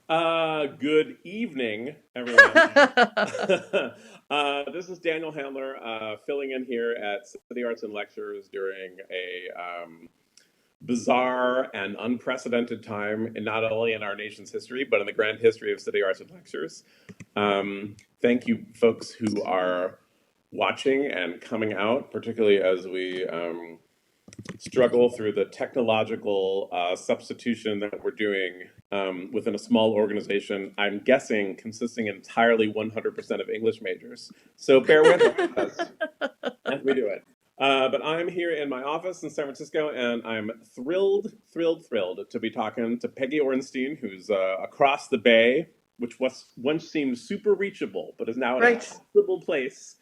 Good evening, everyone. This is Daniel Handler, filling in here at City Arts and Lectures during a bizarre and unprecedented time, in not only in our nation's history, but in the grand history of City Arts and Lectures. Thank you, folks who are watching and coming out, particularly as we struggle through the technological substitution that we're doing within a small organization, I'm guessing consisting entirely 100% of English majors. So bear with us as we do it. But I'm here in my office in San Francisco, and I'm thrilled to be talking to Peggy Orenstein, who's across the bay, which once seemed super reachable, but is now in an accessible place,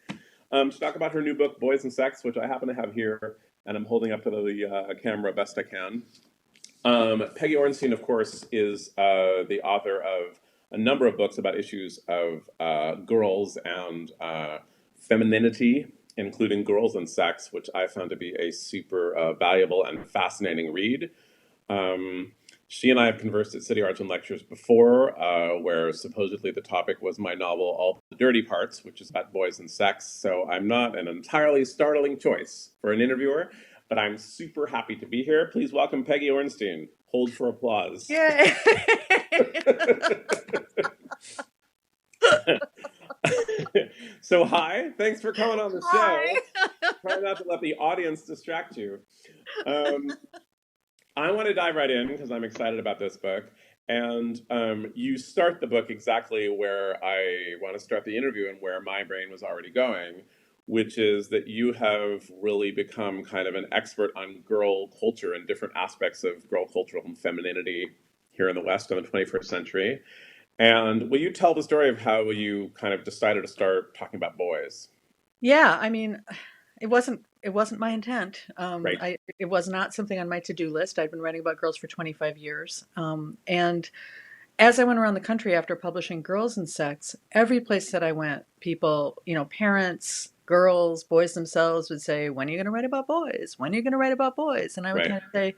to talk about her new book, Boys and Sex, which I happen to have here, and I'm holding up to the camera best I can. Peggy Orenstein, of course, is the author of a number of books about issues of girls and femininity, including Girls and Sex, which I found to be a super valuable and fascinating read. She and I have conversed at City Arts and Lectures before, where supposedly the topic was my novel, All the Dirty Parts, which is about boys and sex. So I'm not an entirely startling choice for an interviewer, but I'm super happy to be here. Please welcome Peggy Orenstein. Hold for applause. Yay! So hi, thanks for coming on the show. Try not to let the audience distract you. I want to dive right in because I'm excited about this book. And you start the book exactly where I want to start the interview and where my brain was already going, which is that you have really become kind of an expert on girl culture and different aspects of girl culture and femininity here in the West in the 21st century. And will you tell the story of how you kind of decided to start talking about boys? Yeah, I mean, it wasn't my intent. Right. It was not something on my to-do list. I'd been writing about girls for 25 years. And as I went around the country after publishing Girls and Sex, every place that I went, people, parents, girls, boys themselves would say, when are you going to write about boys? When are you going to write about boys? And I would Right. kind of say,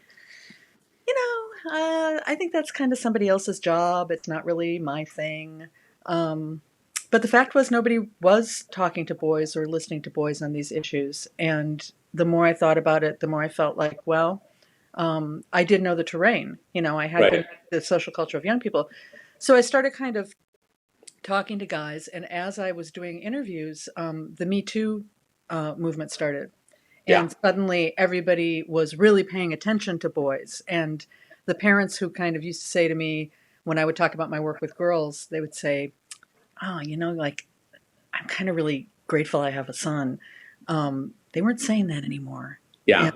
I think that's kind of somebody else's job. It's not really my thing. But the fact was, nobody was talking to boys or listening to boys on these issues. And the more I thought about it, the more I felt like, well, I did know the terrain. I had been the social culture of young people. So I started kind of talking to guys. And as I was doing interviews, the Me Too movement started. And suddenly everybody was really paying attention to boys. And the parents who kind of used to say to me, when I would talk about my work with girls, they would say, oh, like, I'm kind of really grateful I have a son. They weren't saying that anymore. Yeah.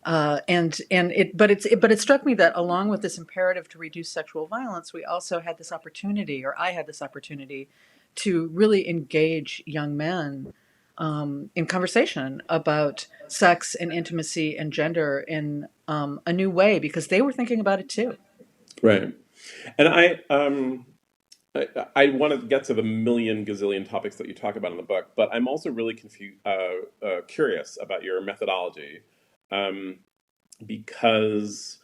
But it struck me that along with this imperative to reduce sexual violence, we also had this opportunity, or I had this opportunity, to really engage young men in conversation about sex and intimacy and gender in a new way, because they were thinking about it too. Right. And I want to get to the million gazillion topics that you talk about in the book, but I'm also really curious about your methodology, because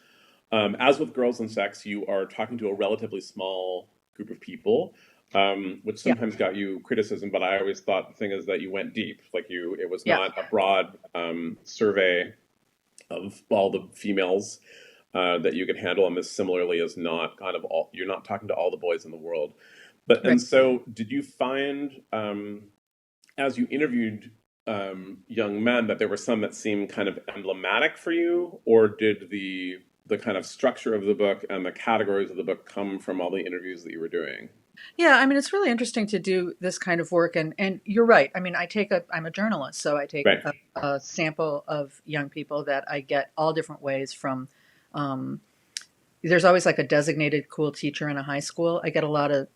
as with Girls and Sex, you are talking to a relatively small group of people, which sometimes got you criticism. But I always thought the thing is that you went deep. It was not a broad survey of all the females that you could handle, and this similarly is not kind of all. You're not talking to all the boys in the world, but and so did you find as you interviewed young men that there were some that seemed kind of emblematic for you, or did the kind of structure of the book and the categories of the book come from all the interviews that you were doing? Yeah, I mean, it's really interesting to do this kind of work, and you're right. I mean, I'm a journalist, so I take a sample of young people that I get all different ways from. There's always like a designated cool teacher in a high school. I get a lot of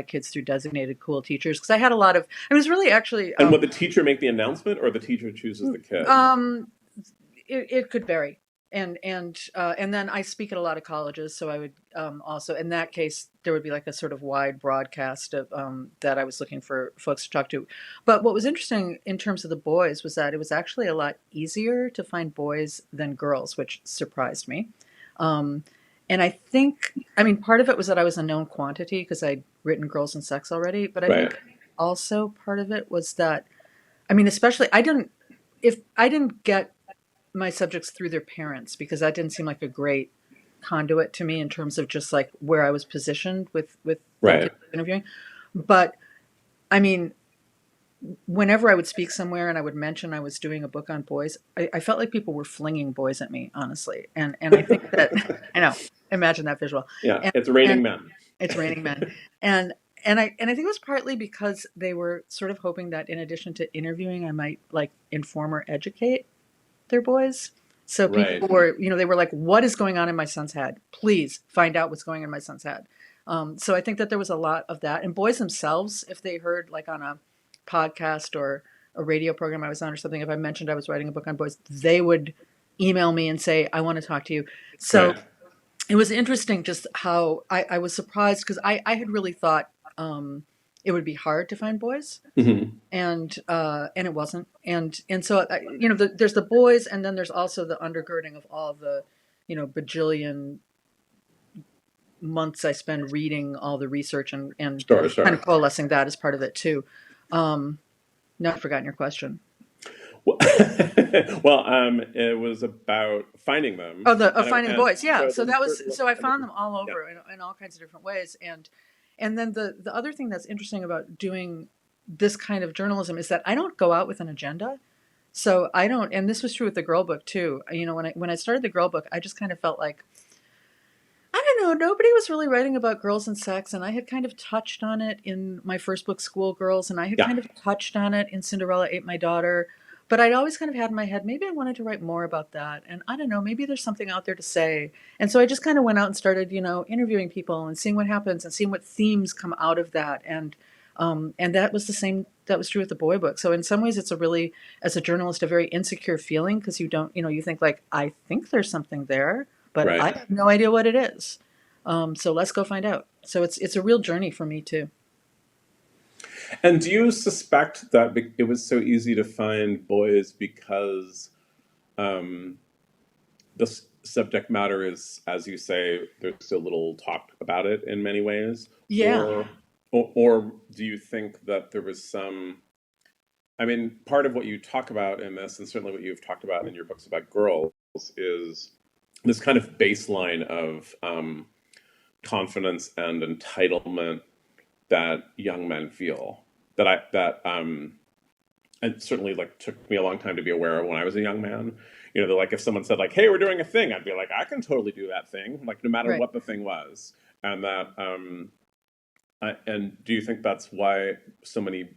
kids through designated cool teachers, because I had a lot of. I was really actually. And would the teacher make the announcement, or the teacher chooses the kid? It could vary. And then I speak at a lot of colleges, so I would also, in that case, there would be like a sort of wide broadcast of that I was looking for folks to talk to. But what was interesting in terms of the boys was that it was actually a lot easier to find boys than girls, which surprised me. And I think, I mean, part of it was that I was a known quantity because I'd written Girls and Sex already. But I Right. think also part of it was that, I mean, especially if I didn't get my subjects through their parents, because that didn't seem like a great conduit to me in terms of just like where I was positioned with young Right. kids interviewing. But I mean, whenever I would speak somewhere and I would mention I was doing a book on boys, I felt like people were flinging boys at me, honestly. And I think that I know, imagine that visual. Yeah. And It's and raining men. it's raining men. And and I think it was partly because they were sort of hoping that in addition to interviewing, I might like inform or educate their boys. So Right. people were, they were like, what is going on in my son's head? Please find out what's going on in my son's head. So I think that there was a lot of that. And boys themselves, if they heard like on a podcast or a radio program I was on or something, if I mentioned I was writing a book on boys, they would email me and say, I want to talk to you. So Right. it was interesting just how I was surprised because I had really thought it would be hard to find boys, Hmm. and it wasn't, and so there's the boys, and then there's also the undergirding of all the bajillion months I spend reading all the research and Sure. kind Sure. of coalescing that as part of it too. Now I've forgotten your question. Well, well, it was about finding them. Oh, the And, finding and boys, yeah. so So there's that was certain, so I found them all yeah. over in all kinds of different ways, and then the other thing that's interesting about doing this kind of journalism is that I don't go out with an agenda. So I don't, and this was true with the girl book too. When I started the girl book, I just kind of felt like I don't know, nobody was really writing about girls and sex, and I had kind of touched on it in my first book, Schoolgirls, and I had Yeah. kind of touched on it in Cinderella Ate My Daughter. But I'd always kind of had in my head, maybe I wanted to write more about that. And I don't know, maybe there's something out there to say. And so I just kind of went out and started, interviewing people and seeing what happens and seeing what themes come out of that. And that was the same, that was true with the boy book. So in some ways, it's a really, as a journalist, a very insecure feeling because you don't, you think like, I think there's something there, but I Right. have no idea what it is. So let's go find out. So it's a real journey for me too. And do you suspect that it was so easy to find boys because um, the subject matter is, as you say, there's so little talk about it in many ways, Yeah. or do you think that there was some? I mean, part of what you talk about in this, and certainly what you've talked about in your books about girls, is this kind of baseline of confidence and entitlement that young men feel. It certainly like took me a long time to be aware of when I was a young man. They're like if someone said like, "Hey, we're doing a thing," I'd be like, "I can totally do that thing," like no matter Right. what the thing was. And and do you think that's why so many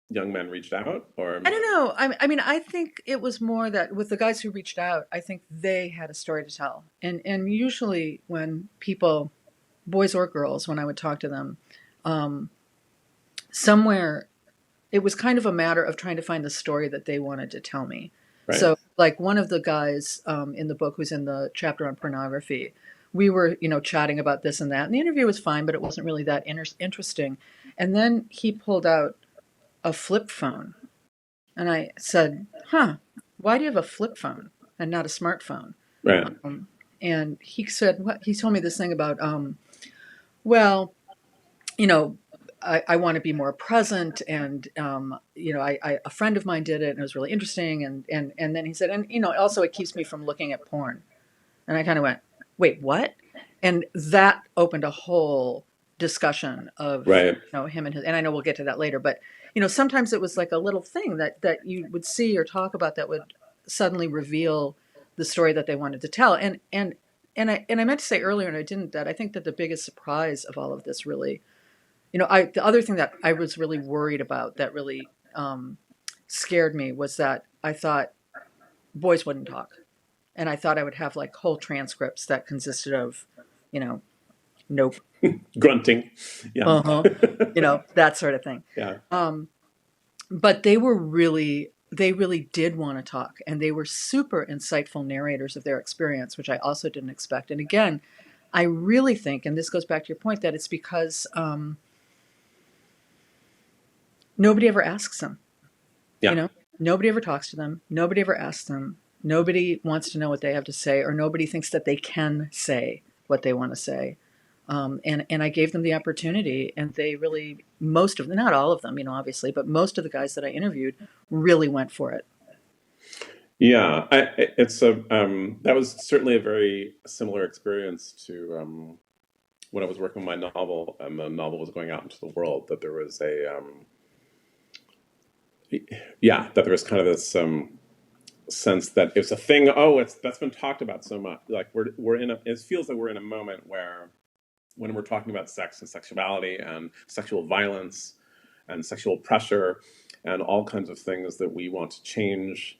young men reached out, or? I don't know. I mean, I think it was more that with the guys who reached out, I think they had a story to tell. And usually when people, boys or girls, when I would talk to them, um, somewhere it was kind of a matter of trying to find the story that they wanted to tell me. Right. So, like one of the guys in the book who's in the chapter on pornography, we were, chatting about this and that. And the interview was fine, but it wasn't really that interesting. And then he pulled out a flip phone. And I said, huh, why do you have a flip phone and not a smartphone? Right. And he said, what? He told me this thing about, well, you know, I want to be more present, and a friend of mine did it, and it was really interesting, and then he said, and also it keeps me from looking at porn, and I kind of went, wait, what? And that opened a whole discussion of Right. him and his, and I know we'll get to that later, but sometimes it was like a little thing that you would see or talk about that would suddenly reveal the story that they wanted to tell, and I meant to say earlier, and I didn't, that I think that the biggest surprise of all of this really. The other thing that I was really worried about that really scared me was that I thought boys wouldn't talk. And I thought I would have like whole transcripts that consisted of, nope, Grunting. Yeah. That sort of thing. Yeah. But they really did want to talk. And they were super insightful narrators of their experience, which I also didn't expect. And again, I really think, and this goes back to your point, that it's because nobody ever asks them. Yeah. Nobody ever talks to them. Nobody ever asks them. Nobody wants to know what they have to say, or nobody thinks that they can say what they want to say. And I gave them the opportunity, and they really, most of them, not all of them, obviously, but most of the guys that I interviewed really went for it. Yeah, it's a that was certainly a very similar experience to when I was working on my novel, and the novel was going out into the world. That there was that there was kind of this sense that it's a thing. Oh, that's been talked about so much. Like we're in a. It feels like we're in a moment where when we're talking about sex and sexuality and sexual violence and sexual pressure and all kinds of things that we want to change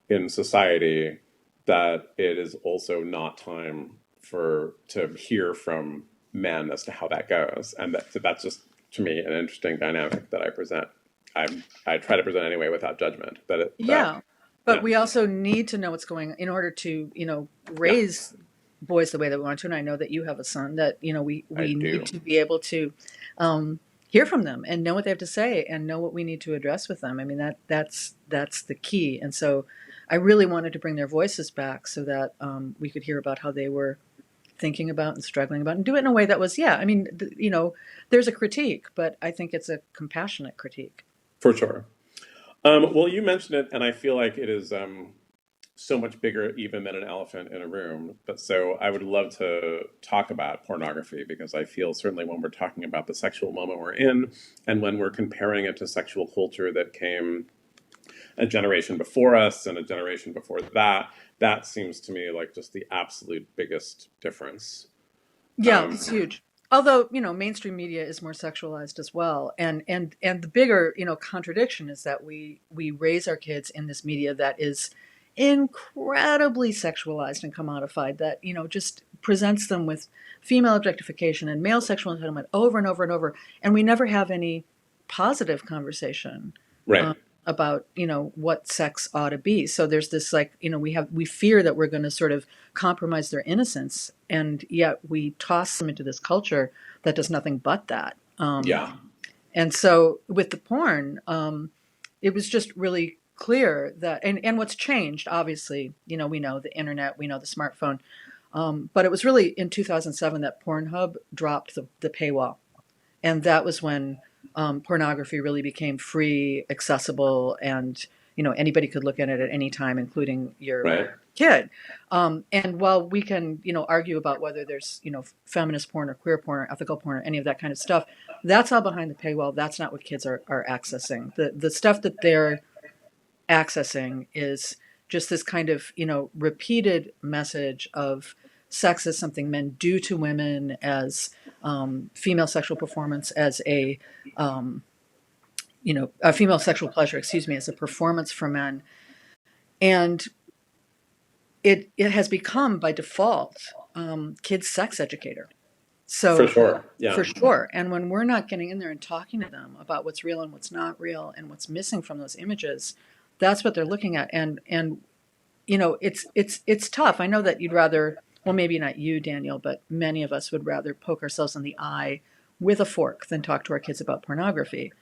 in society, that it is also not time to hear from men as to how that goes, and that's just to me an interesting dynamic that I present. I try to present anyway without judgment. Yeah, but Yeah, we also need to know what's going on in order to, yeah, raise boys the way that we want to. And I know that you have a son that, I we do. need to be able to hear from them and know what they have to say and know what we need to address with them. I mean, that's the key. And so I really wanted to bring their voices back so that we could hear about how they were thinking about and struggling about, and do it in a way that was, yeah, I mean, there's a critique, but I think it's a compassionate critique. For sure. Well, you mentioned it, and I feel like it is so much bigger even than an elephant in a room. But so I would love to talk about pornography, because I feel certainly when we're talking about the sexual moment we're in, and when we're comparing it to sexual culture that came a generation before us and a generation before that, that seems to me like just the absolute biggest difference. Yeah, Um, it's huge. Although, mainstream media is more sexualized as well. And the bigger, contradiction is that we raise our kids in this media that is incredibly sexualized and commodified, that, just presents them with female objectification and male sexual entitlement over and over and over. And we never have any positive conversation right. about, what sex ought to be. So there's this, like, we fear that we're going to sort of compromise their innocence, and yet we toss them into this culture that does nothing but that. Yeah. And so with the porn, it was just really clear that, and what's changed, obviously, we know the internet, we know the smartphone, but it was really in 2007 that Pornhub dropped the paywall. And that was when pornography really became free, accessible, and anybody could look at it at any time, including your Right. kid. And while we can argue about whether there's feminist porn or queer porn or ethical porn or any of that kind of stuff, that's all behind the paywall. That's not what kids are accessing. The stuff that they're accessing is just this kind of repeated message of sex as something men do to women, as female sexual performance as a female sexual pleasure, excuse me, as a performance for men. And it has become by default kids' sex educator. For So sure. for Yeah. sure. And when we're not getting in there and talking to them about what's real and what's not real and what's missing from those images, that's what they're looking at. And it's tough. I know that you'd rather, well, maybe not you, Daniel, but many of us would rather poke ourselves in the eye with a fork than talk to our kids about pornography.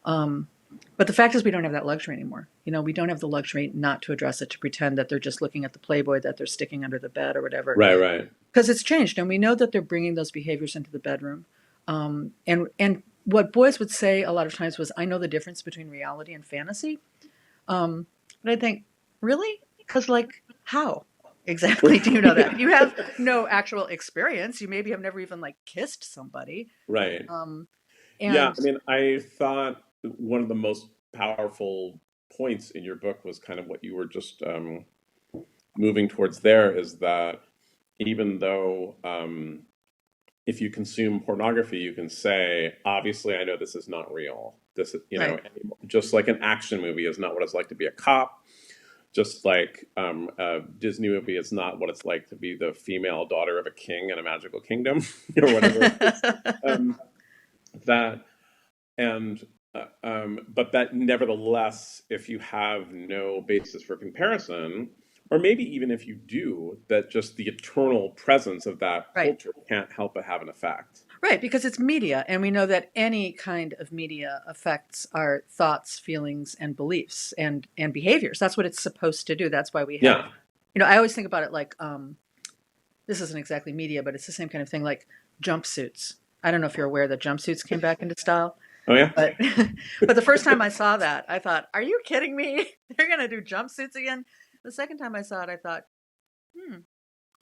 But the fact is, we don't have that luxury anymore. We don't have the luxury not to address it, to pretend that they're just looking at the Playboy that they're sticking under the bed or whatever. Right. Right. Because it's changed, and we know that they're bringing those behaviors into the bedroom. And what boys would say a lot of times was, "I know the difference between reality and fantasy." But I think, really? Because, like, how exactly do you know that? You have no actual experience. You maybe have never even, like, kissed somebody. Right. Yeah. And I mean, I thought one of the most powerful points in your book was kind of what you were just moving towards there, is that even though if you consume pornography, you can say, obviously, I know this is not real. This is, right, just like an action movie is not what it's like to be a cop. Just like a Disney movie is not what it's like to be the female daughter of a king in a magical kingdom, or whatever it is. That and but that nevertheless, if you have no basis for comparison, or maybe even if you do, that just the eternal presence of that right, culture can't help but have an effect. right, because it's media, and we know that any kind of media affects our thoughts, feelings, and beliefs and behaviors. That's what it's supposed to do. That's why we have, Yeah. I always think about it like this isn't exactly media, but it's the same kind of thing, like jumpsuits. I don't know if you're aware that jumpsuits came back into style, Oh yeah. but but the first time I saw that, I thought, "Are you kidding me? They're gonna do jumpsuits again?" The second time I saw it, I thought, "Hmm,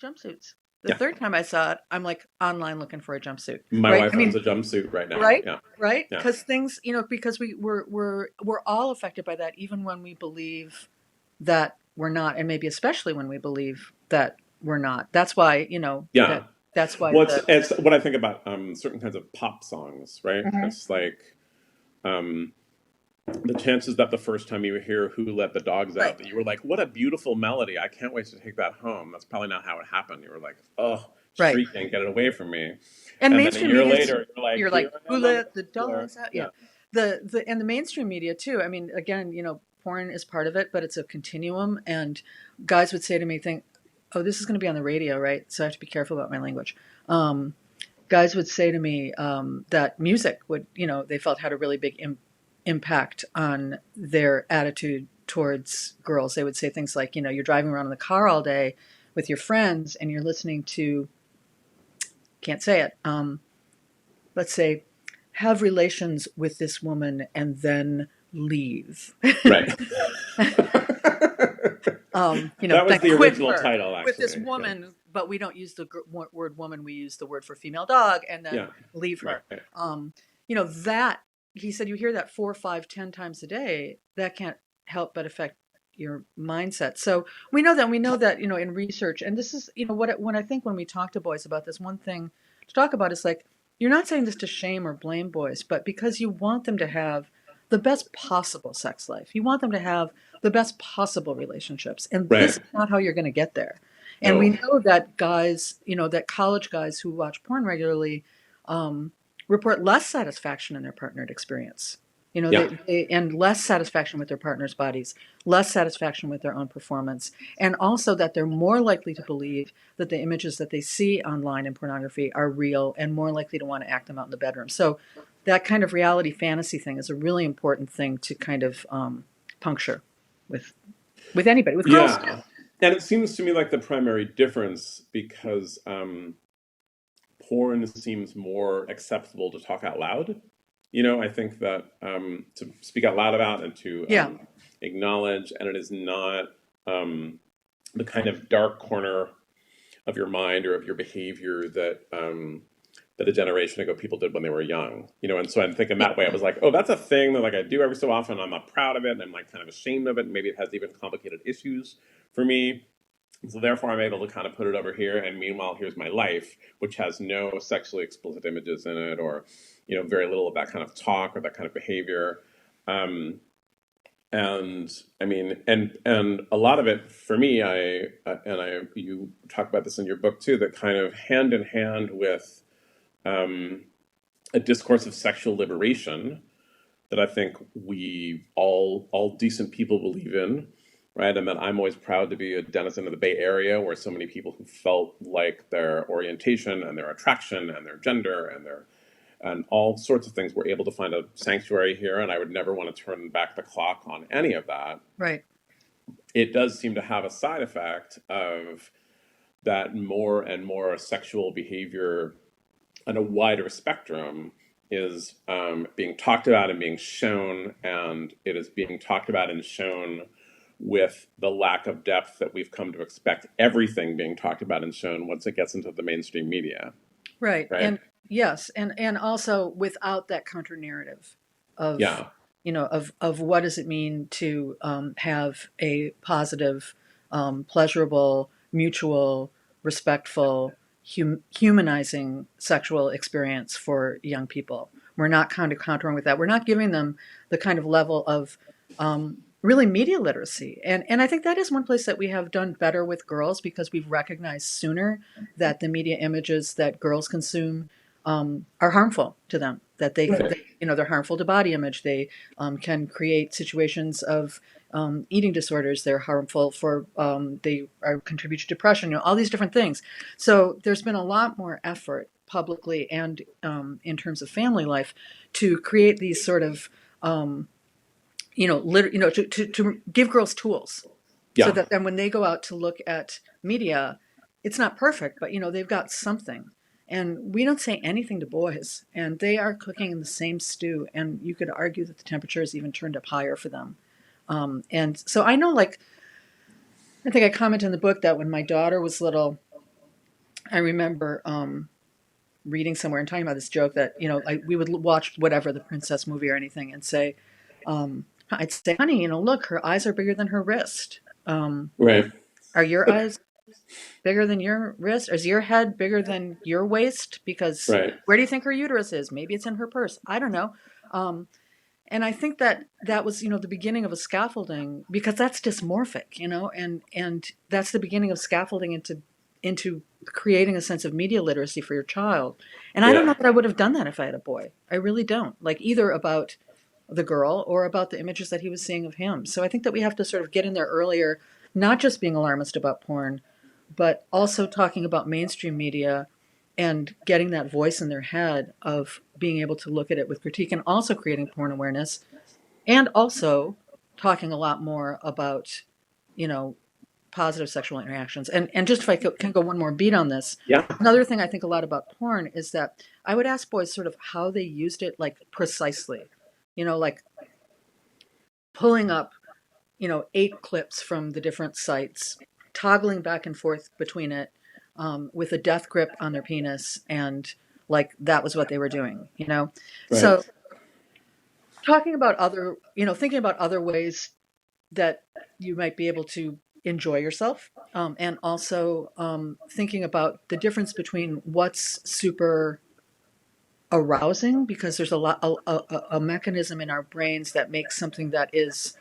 jumpsuits." The Yeah. third time I saw it, I'm like online looking for a jumpsuit, My right? wife I owns mean, a jumpsuit right now. right, Yeah. right, Yeah. because things, because we're all affected by that, even when we believe that we're not, and maybe especially when we believe that we're not. That's why, Yeah. that's why Well, the it's what I think about certain kinds of pop songs, right? Mhm. It's like um, the chances that the first time you hear "Who Let the Dogs Right, Out" that you were like, "What a beautiful melody! I can't wait to take that home." That's probably not how it happened. You were like, "Oh, right. shrieking, get it away from me!" And And then a mainstream year media, later, you're like, you're "Here like, I who am on the let the dance floor." dogs out? Yeah. Yeah, The mainstream media too. I mean, again, porn is part of it, but it's a continuum. And guys would say to me, think, oh, this is going to be on the radio, right? So I have to be careful about my language. Um, Guys would say to me that music would, they felt had a really big impact on their attitude towards girls. They would say things like, you're driving around in the car all day with your friends and you're listening to, can't say it, let's say, have relations with this woman and then leave. right. That was Then the quit original her title, with this actually. Yeah, woman, but we don't use the word woman. We use the word for female dog, and yeah, then leave right. her. That he said you hear that 4, 5, 10 times a day. That can't help but affect your mindset. So we know that. We know that in research, and this is when I think when we talk to boys about this, one thing to talk about is like you're not saying this to shame or blame boys, but because you want them to have the best possible sex life. You want them to have the best possible relationships. And this Right. is not how you're going to get there. And we No. know that guys, that college guys who watch porn regularly report less satisfaction in their partnered experience. Yeah. And less satisfaction with their partner's bodies, less satisfaction with their own performance, and also that they're more likely to believe that the images that they see online in pornography are real and more likely to want to act them out in the bedroom. So that kind of reality fantasy thing is a really important thing to kind of puncture with anybody, with girls too. Yeah. And it seems to me like the primary difference because porn seems more acceptable to talk out loud. I think that to speak out loud about and to Yeah, acknowledge, and it is not the kind of dark corner of your mind or of your behavior that a generation ago people did when they were young. And so I'm thinking that way. I was like, oh, that's a thing that like I do every so often. I'm not proud of it, and I'm like kind of ashamed of it. And maybe it has even complicated issues for me. So therefore, I'm able to kind of put it over here. And meanwhile, here's my life, which has no sexually explicit images in it, or very little of that kind of talk or that kind of behavior. Um, and I mean, and a lot of it for me, you talk about this in your book too, that kind of hand in hand with um, a discourse of sexual liberation that I think we all decent people believe in, right? And that I'm always proud to be a denizen of the Bay Area, where so many people who felt like their orientation and their attraction and their gender and all sorts of things were able to find a sanctuary here. And I would never want to turn back the clock on any of that. right. It does seem to have a side effect of that more and more sexual behavior on a wider spectrum is being talked about and being shown, and it is being talked about and shown with the lack of depth that we've come to expect everything being talked about and shown once it gets into the mainstream media, Right. right? And yes, and also without that counter narrative of Yeah, of what does it mean to have a positive, pleasurable, mutual, respectful, humanizing sexual experience for young people. We're not kind of countering with that. We're not giving them the kind of level of really media literacy. And I think that is one place that we have done better with girls because we've recognized sooner that the media images that girls consume are harmful to them, that right. they're harmful to body image. They can create situations of eating disorders. They're harmful for, they are, contribute to depression, all these different things. So there's been a lot more effort publicly and in terms of family life to create these sort of, to give girls tools so Yeah, that then when they go out to look at media, it's not perfect, but they've got something. And we don't say anything to boys, and they are cooking in the same stew. And you could argue that the temperature is even turned up higher for them. And so I know, like, I think I comment in the book that when my daughter was little, I remember reading somewhere and talking about this joke that, we would watch whatever, the princess movie or anything, and say, I'd say, honey, look, her eyes are bigger than her wrist. Right. Are your eyes bigger than your wrist? Is your head bigger than your waist? Because Right. where do you think her uterus is? Maybe it's in her purse. I don't know. And I think that was, the beginning of a scaffolding, because that's dysmorphic, and that's the beginning of scaffolding into creating a sense of media literacy for your child. And I don't know Yeah. that I would have done that if I had a boy. I really don't. Like, either about the girl or about the images that he was seeing of him. So I think that we have to sort of get in there earlier, not just being alarmist about porn, but also talking about mainstream media and getting that voice in their head of being able to look at it with critique, and also creating porn awareness, and also talking a lot more about, positive sexual interactions. And just if I can go one more beat on this, Yeah. another thing I think a lot about porn is that I would ask boys sort of how they used it, like, precisely, like pulling up, 8 clips from the different sites, toggling back and forth between it, with a death grip on their penis, and like that was what they were doing. Right. So talking about other, thinking about other ways that you might be able to enjoy yourself, and also thinking about the difference between what's super arousing, because there's a mechanism in our brains that makes something that is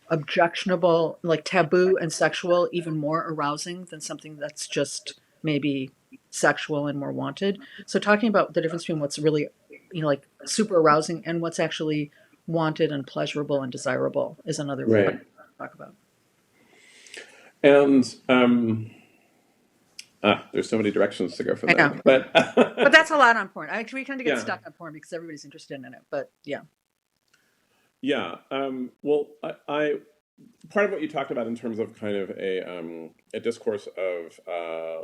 objectionable, like taboo and sexual, even more arousing than something that's just maybe sexual and more wanted. So talking about the difference between what's really, like super arousing, and what's actually wanted and pleasurable and desirable is another way Right. to talk about. And there's so many directions to go from I there. know, But but that's a lot on porn. We kind of get yeah. stuck on porn because everybody's interested in it. But yeah, Yeah. Well, I part of what you talked about in terms of kind of a discourse of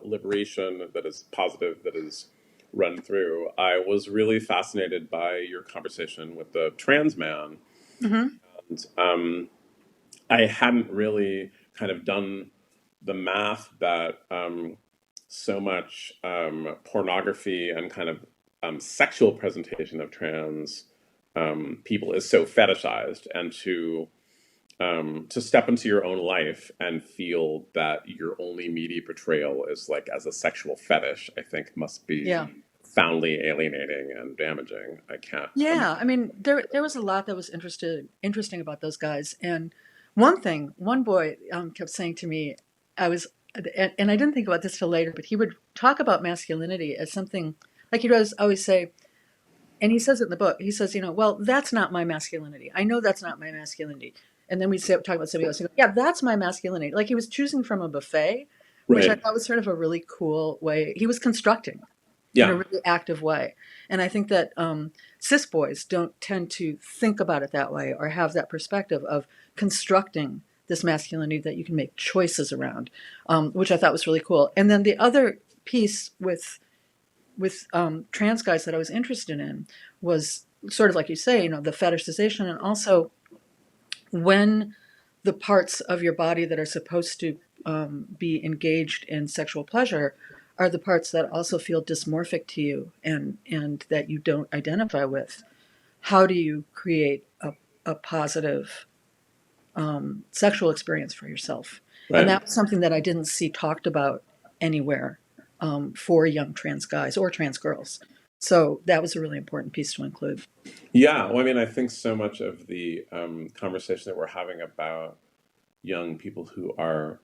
liberation that is positive, that is run through. I was really fascinated by your conversation with the trans man. mm-hmm. And I hadn't really kind of done the math that so much pornography and kind of sexual presentation of trans people is so fetishized, and to step into your own life and feel that your only media portrayal is like as a sexual fetish, I think must be Yeah. profoundly alienating and damaging. I can't. Yeah, I mean, there was a lot that was interesting about those guys. And one boy kept saying to me, I was, and I didn't think about this till later, but he would talk about masculinity as something, like, he does always say, and he says it in the book. He says, well, that's not my masculinity. I know that's not my masculinity. And then we talk about somebody else. He goes, yeah, that's my masculinity. Like, he was choosing from a buffet, which I Right. thought was sort of a really cool way. He was constructing in a Yeah. really active way. And I think that cis boys don't tend to think about it that way, or have that perspective of constructing this masculinity that you can make choices around, which I thought was really cool. And then the other piece with trans guys that I was interested in was sort of like you say, the fetishization, and also when the parts of your body that are supposed to be engaged in sexual pleasure are the parts that also feel dysmorphic to you, and that you don't identify with. How do you create a positive sexual experience for yourself? And Right. that was something that I didn't see talked about anywhere for young trans guys or trans girls. So that was a really important piece to include. Yeah. Well, I mean, I think so much of the conversation that we're having about young people who are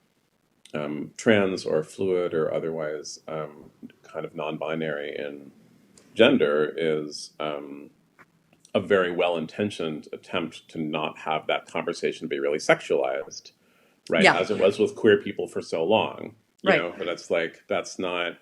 trans or fluid or otherwise kind of non-binary in gender is a very well-intentioned attempt to not have that conversation be really sexualized, right? Yeah, As it was with queer people for so long, right. but it's like, that's not,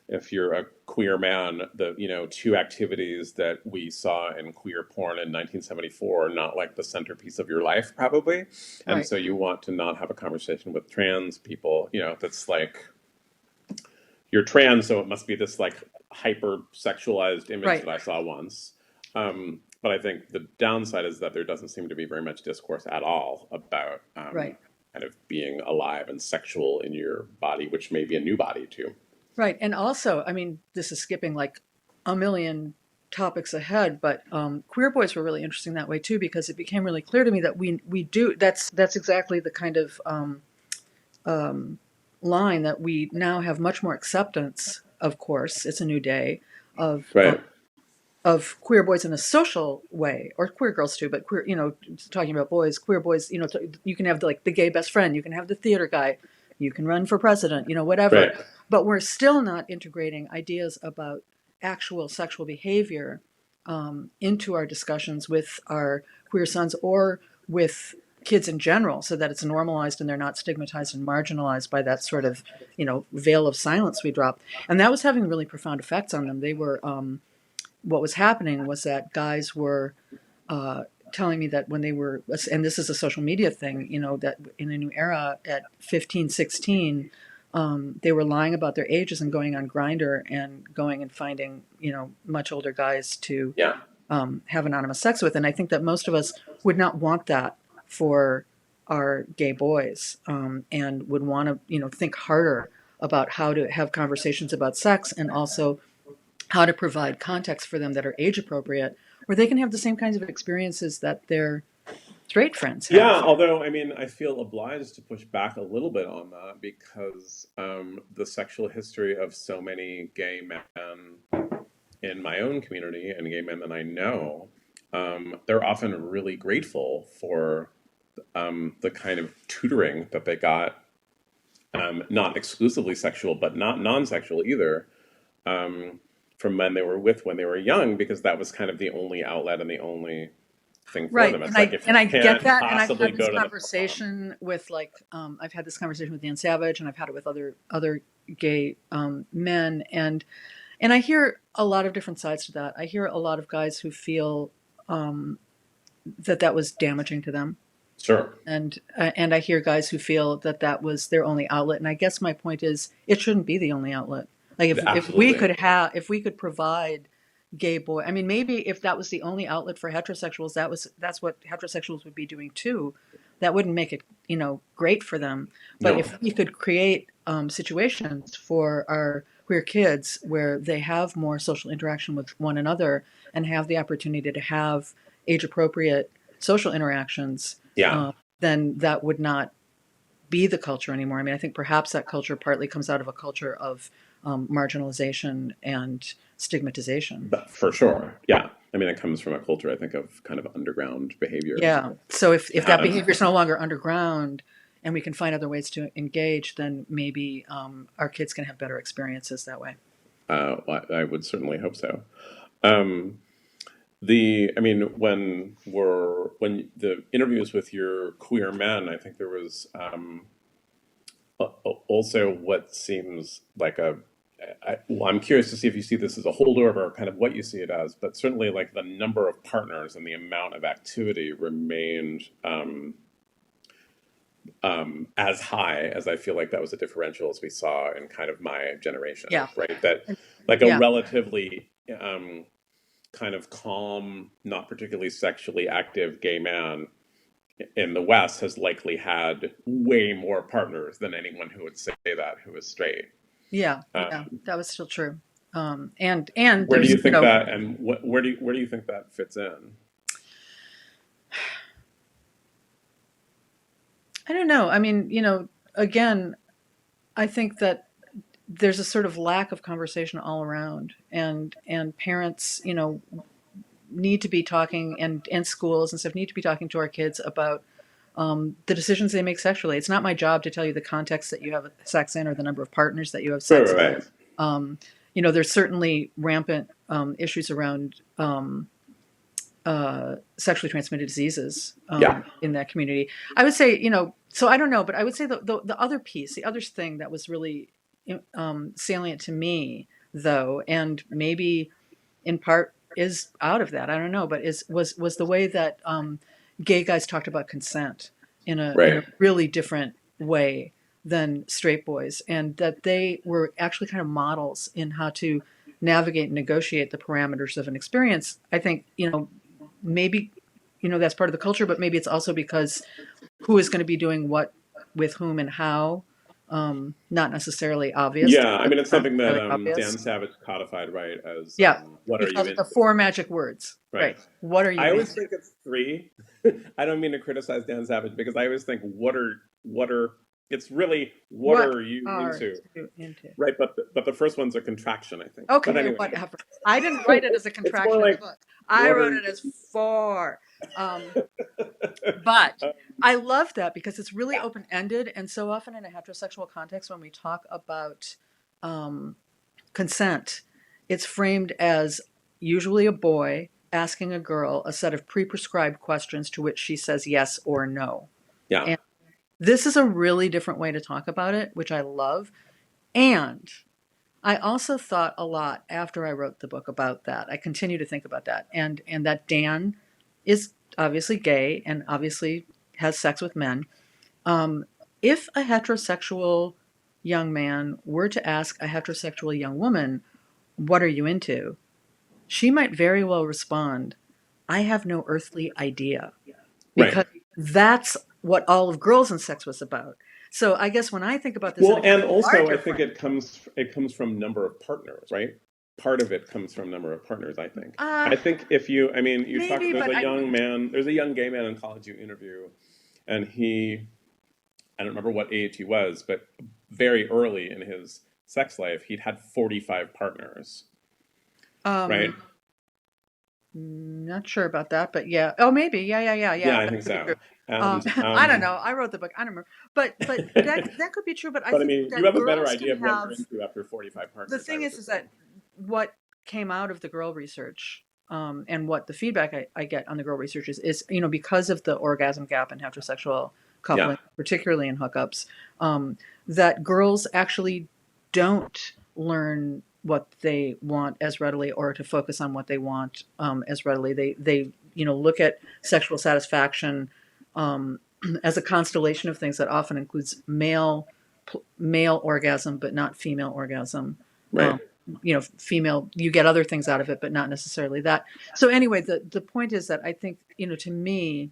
if you're a queer man, the, two activities that we saw in queer porn in 1974 are not like the centerpiece of your life, probably. And Right. so you want to not have a conversation with trans people, that's like, you're trans, so it must be this like hyper sexualized image Right, that I saw once. But I think the downside is that there doesn't seem to be very much discourse at all about right, kind of being alive and sexual in your body, which may be a new body too. right. And also, I mean, this is skipping like a million topics ahead, but queer boys were really interesting that way too, because it became really clear to me that we do that's exactly the kind of line that we now have much more acceptance. Of course, it's a new day of Right. queer boys in a social way, or queer girls too, but queer, talking about boys, queer boys, you can have like the gay best friend, you can have the theater guy, you can run for president, whatever. Right. But we're still not integrating ideas about actual sexual behavior into our discussions with our queer sons or with kids in general, so that it's normalized and they're not stigmatized and marginalized by that sort of, veil of silence we drop. And that was having really profound effects on them. They were, what was happening was that guys were telling me that when they were, and this is a social media thing, that in a new era at 15, 16, they were lying about their ages and going on Grindr and going and finding, much older guys to Yeah. have anonymous sex with. And I think that most of us would not want that for our gay boys, and would want to, think harder about how to have conversations about sex, and also how to provide context for them that are age appropriate, where they can have the same kinds of experiences that their straight friends Yeah, have. although I mean, I feel obliged to push back a little bit on that because the sexual history of so many gay men in my own community and gay men that I know, they're often really grateful for the kind of tutoring that they got, not exclusively sexual, but not non-sexual either, um, from men they were with when they were young, because that was kind of the only outlet and the only thing for Right. them. And It's like I if you and I get can't that. And I've possibly had this go to the prom. conversation with I've had this conversation with Dan Savage, and I've had it with other gay men, and I hear a lot of different sides to that. I hear a lot of guys who feel that was damaging to them, Sure. and I hear guys who feel that was their only outlet. And I guess my point is, it shouldn't be the only outlet. Like Absolutely. if we could provide gay boy, I mean, maybe if that was the only outlet for heterosexuals, that's what heterosexuals would be doing too. That wouldn't make it, great for them. But No. if we could create situations for our queer kids where they have more social interaction with one another and have the opportunity to have age appropriate social interactions, Yeah. then that would not be the culture anymore. I mean, I think perhaps that culture partly comes out of a culture of marginalization and stigmatization. But for sure. Yeah. I mean, it comes from a culture, I think, of kind of underground behavior. Yeah. So if that Has. behavior is no longer underground and we can find other ways to engage, then maybe our kids can have better experiences that way. Well, I would certainly hope so. Um, I mean, when the interviews with your queer men, I think there was also what seems like well, I'm curious to see if you see this as a holdover or kind of what you see it as, but certainly like the number of partners and the amount of activity remained as high as I feel like that was a differential as we saw in kind of my generation, Yeah. right? That like a Yeah. relatively kind of calm, not particularly sexually active gay man in the West has likely had way more partners than anyone who would say that who is straight. Yeah. Yeah. Um, That was still true. And where do there's, you think that, and where do you think that fits in? I don't know. I mean, again, I think that there's a sort of lack of conversation all around, and parents, need to be talking, and schools and stuff need to be talking to our kids about the decisions they make sexually. It's not my job to tell you the context that you have sex in or the number of partners that you have Right, sex right, with. right. There's certainly rampant issues around sexually transmitted diseases Yeah. in that community. I would say, so I don't know, but I would say the other piece, the other thing that was really salient to me, though, and maybe in part is out of that, I don't know, but was the way that gay guys talked about consent in a Right. really different way than straight boys, and that they were actually kind of models in how to navigate and negotiate the parameters of an experience. I think, maybe, that's part of the culture, but maybe it's also because who is going to be doing what with whom and how, not necessarily obvious. Yeah, I mean, it's Not something that necessarily obvious. Dan Savage codified, right, as Yeah, what he are you calls it the into? 4 magic words. Right. Right. What are you I always into? think it's three. I don't mean to criticize Dan Savage because I always think it's really what What are you are into? you into? Right, but the first one's a contraction, I think. But Okay, anyway, whatever. I didn't write it as a it's more contraction in the like book. I what are wrote you it as 4. But I love that because it's really yeah, open ended. And so often in a heterosexual context, when we talk about consent, it's framed as usually a boy asking a girl a set of pre prescribed questions to which she says yes or no. yeah. And this is a really different way to talk about it, which I love. And I also thought a lot after I wrote the book about that. I continue to think about that, and that Dan is obviously gay and obviously has sex with men. Um, if a heterosexual young man were to ask a heterosexual young woman, "What are you into?" she might very well respond, "I have no earthly idea," Right. because that's what all of Girls and Sex was about. So I guess when I think about this in Well, a kind and of also I larger think frame, it comes from number of partners, right? Part of it comes from number of partners, I think. uh, I think if you, I mean, you talk, maybe, but there's a young gay man in college you interview, and I don't remember what age he was, but very early in his sex life, he'd had 45 partners, right? um, not sure about that, but yeah. Oh, maybe. Yeah. Yeah, I That think could be so. true. And, I don't know. I wrote the book. I don't remember. But that could be true. But I but I think mean, you that have a better girls can idea of what you're have. into after 45 The partners, I thing would is assume. that what came out of the girl research, and what the feedback I get on the girl research is, because of the orgasm gap in heterosexual Yeah, coupling, particularly in hookups, that girls actually don't learn what they want as readily, or to focus on what they want as readily. They look at sexual satisfaction um, as a constellation of things that often includes male orgasm, but not female orgasm. right. Um, Female, you get other things out of it, but not necessarily that. So anyway, the point is that I think, to me,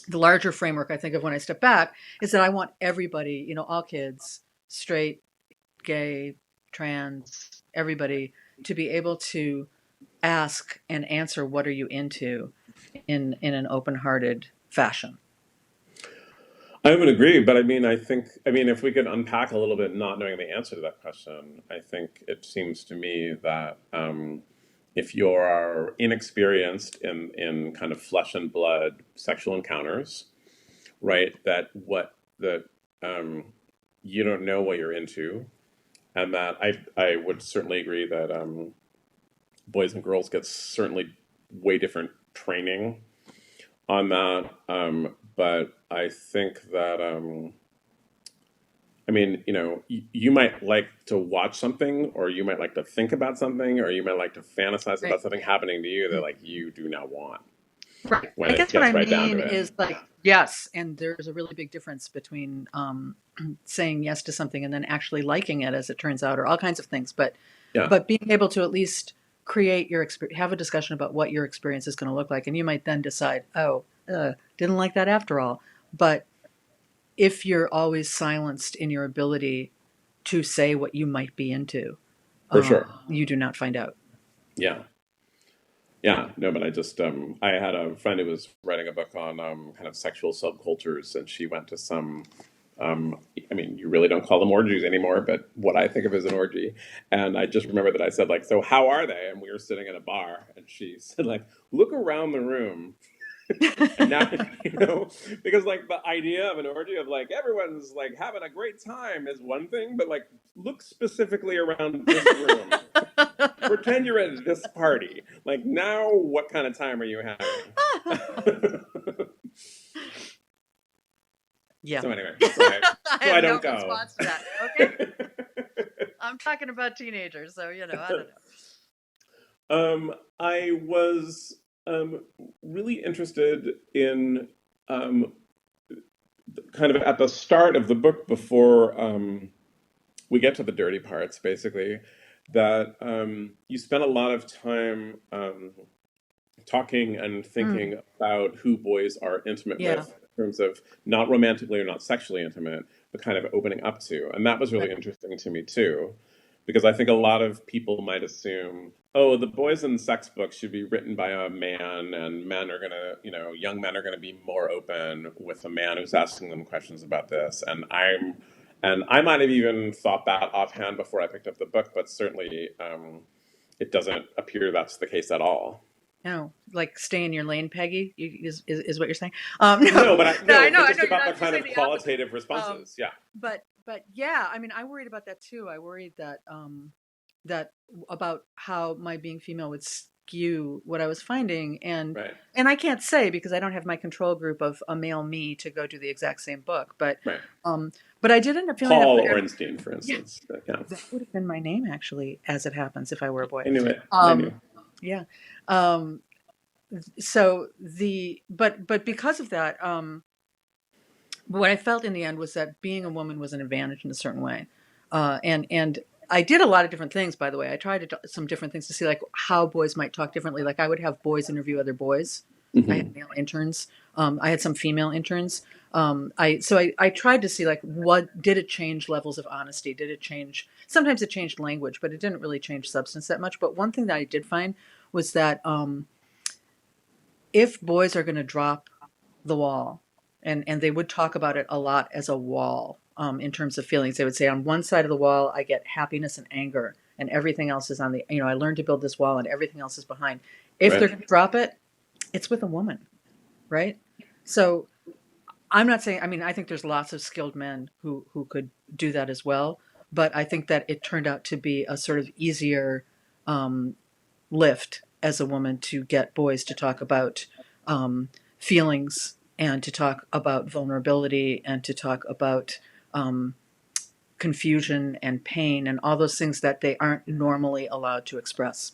the larger framework I think of when I step back is that I want everybody, all kids, straight, gay, trans, everybody, to be able to ask and answer what are you into in an open-hearted fashion. I would agree, but I mean, if we could unpack a little bit, not knowing the answer to that question, I think it seems to me that if you are inexperienced in kind of flesh and blood sexual encounters, right, that um, you don't know what you're into, and that I would certainly agree that boys and girls get certainly way different training on that, but I think that. I mean, you might like to watch something, or you might like to think about something, or you might like to fantasize Right. about something happening to you that like you do not want Right. when I it guess what I gets right down to mean it. is like, yes, and there's a really big difference between saying yes to something and then actually liking it, as it turns out, or all kinds of things. But Yeah, but being able to at least create your experience, have a discussion about what your experience is going to look like, and you might then decide, oh, didn't like that after all. But if you're always silenced in your ability to say what you might be into, for sure. you do not find out. Yeah, yeah. No, but I had a friend who was writing a book on kind of sexual subcultures, and she went to some. I mean, you really don't call them orgies anymore, but what I think of as an orgy. And I just remember that I said, like, so how are they? And we were sitting in a bar, and she said, like, look around the room. And now, because like the idea of an orgy of like everyone's like having a great time is one thing, but like look specifically around this room. Pretend you're at this party. Like now, what kind of time are you having? Yeah. So anyway, I so I have no don't go. response to that. Okay. I'm talking about teenagers, so I don't I was really interested in um, kind of at the start of the book, before we get to the dirty parts, basically, that you spend a lot of time talking and Mm, thinking about who boys are intimate yeah. with in terms of not romantically or not sexually intimate, but kind of opening up to. And that was Right. really interesting to me too, because I think a lot of people might assume, oh, the boys in sex books should be written by a man, and men are going to, young men are going to be more open with a man who's asking them questions about this. And I might have even thought that offhand before I picked up the book, but certainly it doesn't appear that's the case at all. No, like stay in your lane, Peggy, is what you're saying. No, No, but no, but I just know you're about the not. You're kind saying of the opposite. qualitative Um, responses. Yeah, but yeah, I mean, I worried about that too. I worried that that about how my being female would skew what I was finding, right, and I can't say because I don't have my control group of a male me to go do the exact same book, right. um, but I did end up feeling that Paul way. Orenstein, for Yeah, instance. Yeah, that would have been my name actually, as it happens, if I were a boy. I knew it. I knew. Um, yeah. Um, so but because of that, what I felt in the end was that being a woman was an advantage in a certain way, and I did a lot of different things. By the way, I tried some different things to see like how boys might talk differently. Like I would have boys interview other boys. I had Hmm. male interns. I had some female interns. I tried to see like what did it change levels of honesty? Did it change? Sometimes it changed language, but it didn't really change substance that much. But one thing that I did find was that if boys are going to drop the wall, and they would talk about it a lot as a wall, in terms of feelings. They would say on one side of the wall I get happiness and anger, and everything else is on the, I learned to build this wall and everything else is behind. If they're Right. going to drop it, it's with a woman, right? So I'm not saying, I mean, I think there's lots of skilled men who could do that as well, but I think that it turned out to be a sort of easier um, lift as a woman to get boys to talk about feelings and to talk about vulnerability and to talk about um, confusion and pain and all those things that they aren't normally allowed to express.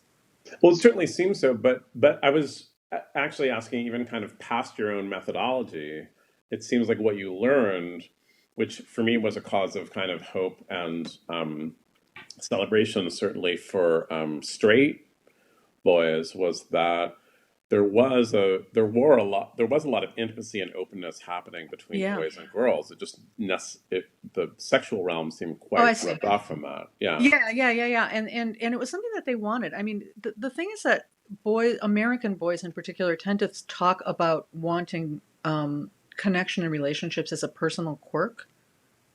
Well, it certainly seems so, but I was actually asking, even kind of past your own methodology. It seems like what you learned, which for me was a cause of kind of hope and celebration, certainly for straight boys, was that there was a lot of intimacy and openness happening between Yeah. boys and girls. The sexual realm seemed Oh, I quite see. rubbed off from that. Yeah, Yeah. And it was something that they wanted. I mean, the thing is that American boys in particular, tend to talk about wanting connection and relationships as a personal quirk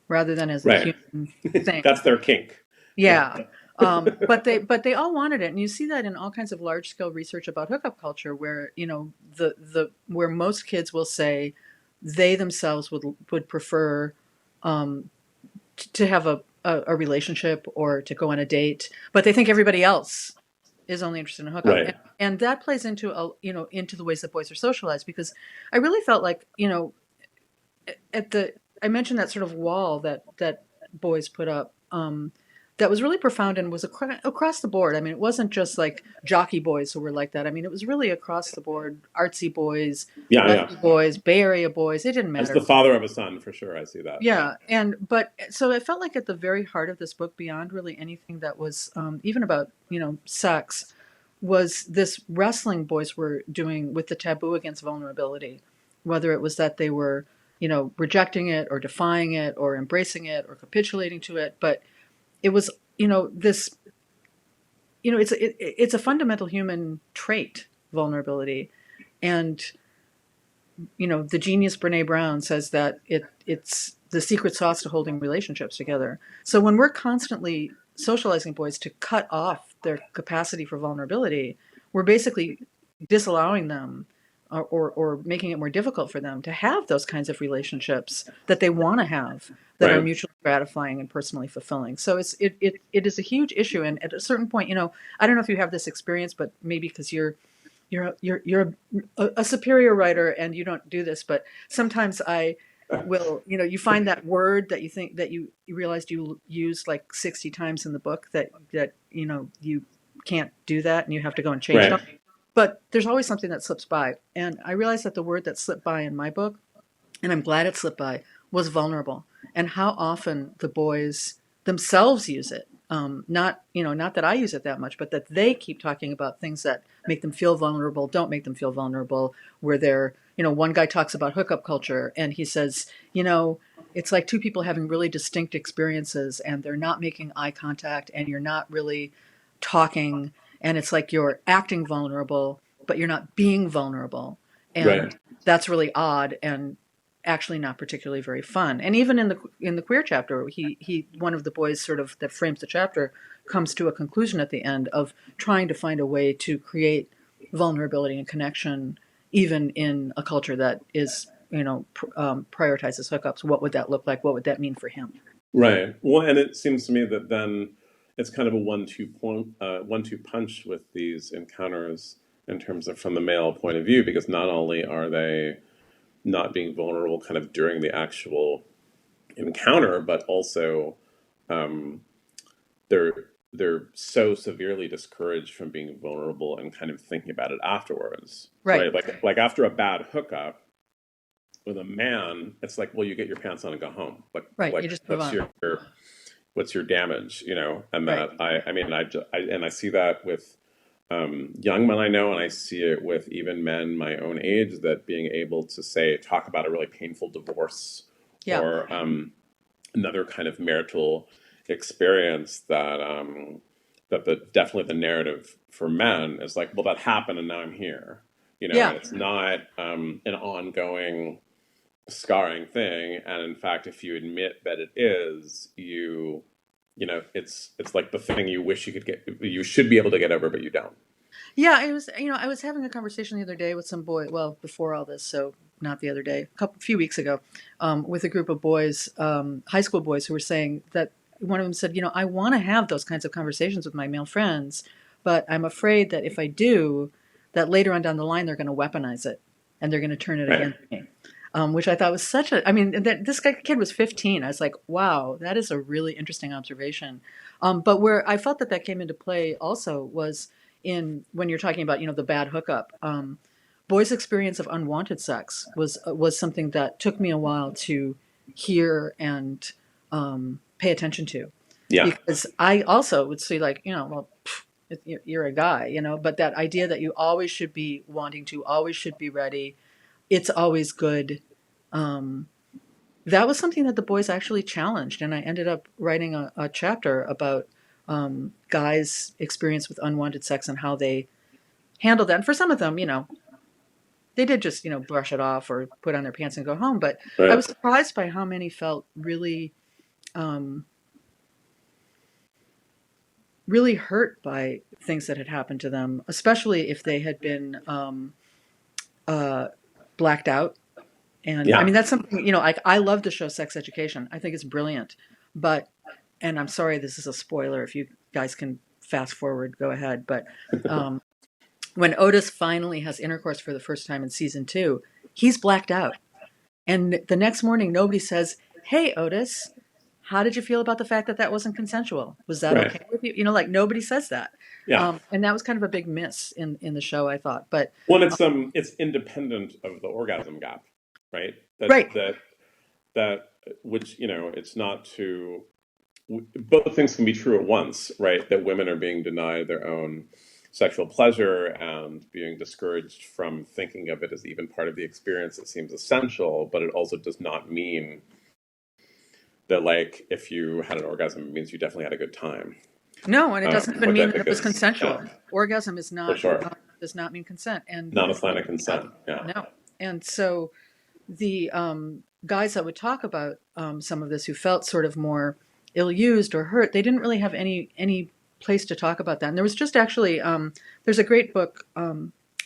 rather than as a right. human thing. That's their kink. Yeah, Yeah. But they all wanted it, and you see that in all kinds of large scale research about hookup culture, where the where most kids will say they themselves would prefer um, to have a relationship or to go on a date, but they think everybody else is only interested in a hookup, right. and that plays into into the ways that boys are socialized. Because I really felt like at the I mentioned that sort of wall that boys put up. That was really profound and was across the board. I mean, it wasn't just like jockey boys who were like that. I mean, it was really across the board. Artsy boys, Yeah, yeah. lefty boys, Bay Area boys. It didn't As the matter. father of a son, for sure, I see that. Yeah. Yeah, and but so it felt like at the very heart of this book, beyond really anything that was even about sex, was this wrestling boys were doing with the taboo against vulnerability, whether it was that they were rejecting it or defying it or embracing it or capitulating to it, but it was this it's a fundamental human trait, vulnerability, and the genius Brene Brown says that it's the secret sauce to holding relationships together. So when we're constantly socializing boys to cut off their capacity for vulnerability, we're basically disallowing them, or making it more difficult for them to have those kinds of relationships that they want to have, that are Right. mutually gratifying and personally fulfilling. So it is a huge issue. And at a certain point, I don't know if you have this experience, but maybe because you're a superior writer and you don't do this, but sometimes I will, you find that word that you think that you realized you used like 60 times in the book, that you can't do that and you have to go and change it. Right. But there's always something that slips by. And I realized that the word that slipped by in my book, and I'm glad it slipped by, was vulnerable, and how often the boys themselves use it. Not that I use it that much, but that they keep talking about things that make them feel vulnerable, don't make them feel vulnerable, where they're, one guy talks about hookup culture and he says, it's like two people having really distinct experiences and they're not making eye contact and you're not really talking. And it's like you're acting vulnerable, but you're not being vulnerable. Right. And that's really odd and actually not particularly very fun. And even in the queer chapter, he one of the boys sort of that frames the chapter comes to a conclusion at the end of trying to find a way to create vulnerability and connection, even in a culture that is prioritizes hookups. What would that look like? What would that mean for him? Right. Well, and it seems to me that then it's kind of a one-two punch with these encounters in terms of from the male point of view, because not only are they not being vulnerable kind of during the actual encounter, but also um, they're so severely discouraged from being vulnerable and kind of thinking about it afterwards. Right. Like after a bad hookup with a man, it's like, well, you get your pants on and go home. Right. You Like just move on. what's your damage, And Right. that I mean, I see that with young men I know, and I see it with even men my own age, that being able to talk about a really painful divorce Yeah. or another kind of marital experience that definitely the narrative for men is like, well, that happened and now I'm here, Yeah. and it's not an ongoing scarring thing. And in fact, if you admit that it is, it's like the thing you wish you should be able to get over, but you don't. Yeah, it was, I was having a conversation the other day with some boy, well, before all this, so not the other day, few weeks ago, with a group of boys, high school boys who were saying that one of them said, I want to have those kinds of conversations with my male friends, but I'm afraid that if I do, that later on down the line, they're going to weaponize it and they're going to turn it Right. against me. Which I thought was this kid was 15. I was like, wow, that is a really interesting observation. But where I felt that came into play also was in when you're talking about, the bad hookup. Boys' experience of unwanted sex was something that took me a while to hear and pay attention to, Yeah. because I also would say like, well, you're a guy, but that idea that you always should be wanting to, always should be ready, it's always good. That was something that the boys actually challenged, and I ended up writing a chapter about guys' experience with unwanted sex and how they handled that. And for some of them, they did just brush it off or put on their pants and go home. But I Right. was surprised by how many felt really, really hurt by things that had happened to them, especially if they had been blacked out. And I Yeah. mean, that's something, I love the show Sex Education. I think it's brilliant. And I'm sorry, this is a spoiler. If you guys can fast forward, go ahead. But when Otis finally has intercourse for the first time in season 2, he's blacked out. And the next morning, nobody says, "Hey, Otis, how did you feel about the fact that wasn't consensual? Was that Right. okay with you?" Like nobody says that. Yeah. And that was kind of a big miss in the show, I thought. But Well, it's independent of the orgasm gap, right? right, That which it's not to both things can be true at once, right? That women are being denied their own sexual pleasure and being discouraged from thinking of it as even part of the experience. It seems essential, but it also does not mean that, like, if you had an orgasm, it means you definitely had a good time. no, and it doesn't even Which I mean that think it was is, consensual. yeah, Orgasm is for not sure, does not mean consent, and not a sign of consent. Yeah. no. And so the guys that would talk about some of this who felt sort of more ill-used or hurt, they didn't really have any place to talk about that. And there was just actually there's a great book,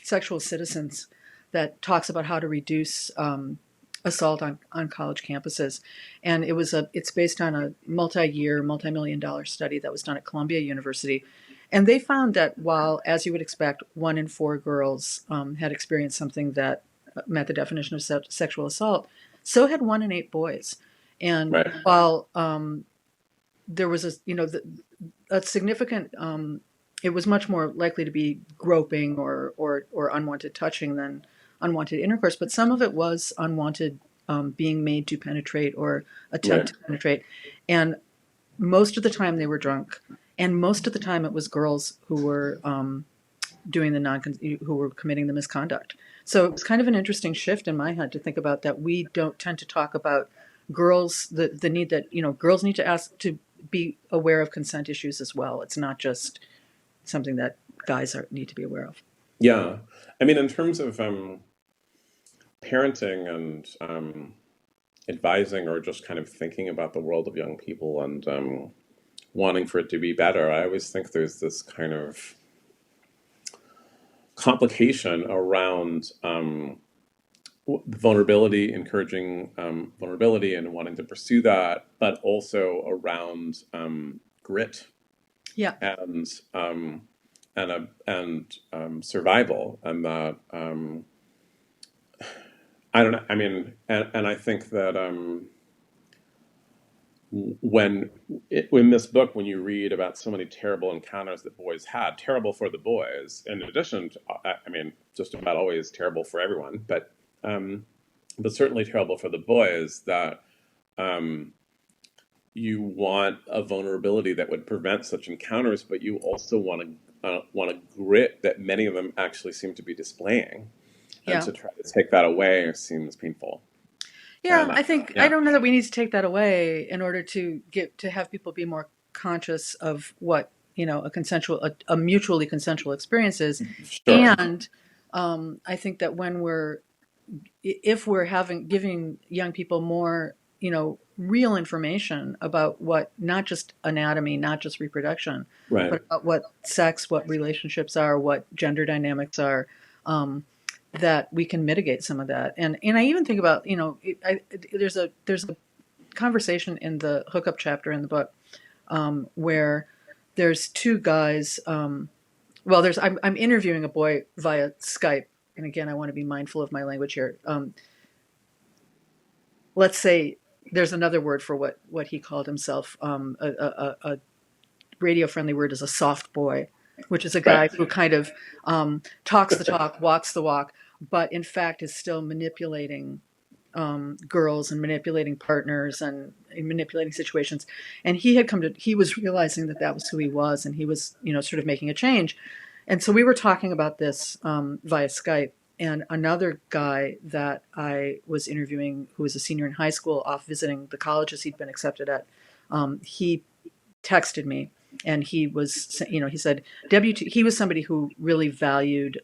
Sexual Citizens, that talks about how to reduce assault on college campuses, and it's based on a multi-million-dollar study that was done at Columbia University. And they found that while, as you would expect, 1 in 4 girls had experienced something that met the definition of sexual assault, so had 1 in 8 boys. And Right. while there was a significant, it was much more likely to be groping or unwanted touching than unwanted intercourse, but some of it was unwanted being made to penetrate or attempt Right. to penetrate. And most of the time they were drunk. And most of the time it was girls who were doing who were committing the misconduct. So it was kind of an interesting shift in my head to think about that. We don't tend to talk about girls, the need that, girls need to ask to be aware of consent issues as well. It's not just something that guys need to be aware of. Yeah. I mean, in terms of parenting and advising or just kind of thinking about the world of young people and wanting for it to be better, I always think there's this kind of complication around vulnerability, encouraging vulnerability and wanting to pursue that, but also around grit Yeah. and survival, and that I don't know. I mean, and I think that in this book, when you read about so many terrible encounters that boys had, terrible for the boys, in addition to, I mean, just about always terrible for everyone, but certainly terrible for the boys, that you want a vulnerability that would prevent such encounters, but you also want a grit that many of them actually seem to be displaying, and Yeah. to try to take that away seems painful. Yeah, And I think I yeah, don't know that we need to take that away in order to have people be more conscious of what a mutually consensual experience is, sure, and I think that if we're giving young people more real information about what, not just anatomy, not just reproduction, right, but about what sex, what relationships are, what gender dynamics are. That we can mitigate some of that. And I even think about, there's a conversation in the hookup chapter in the book, where there's two guys. I'm interviewing a boy via Skype, and again, I want to be mindful of my language here. Let's say there's another word for what he called himself. A radio friendly word is a soft boy, which is a guy right, who kind of talks the talk, walks the walk, but in fact is still manipulating girls and manipulating partners and manipulating situations. And he was realizing that was who he was, and he was, sort of making a change. And so we were talking about this via Skype. And another guy that I was interviewing, who was a senior in high school, off visiting the colleges he'd been accepted at, he texted me, and he said he was somebody who really valued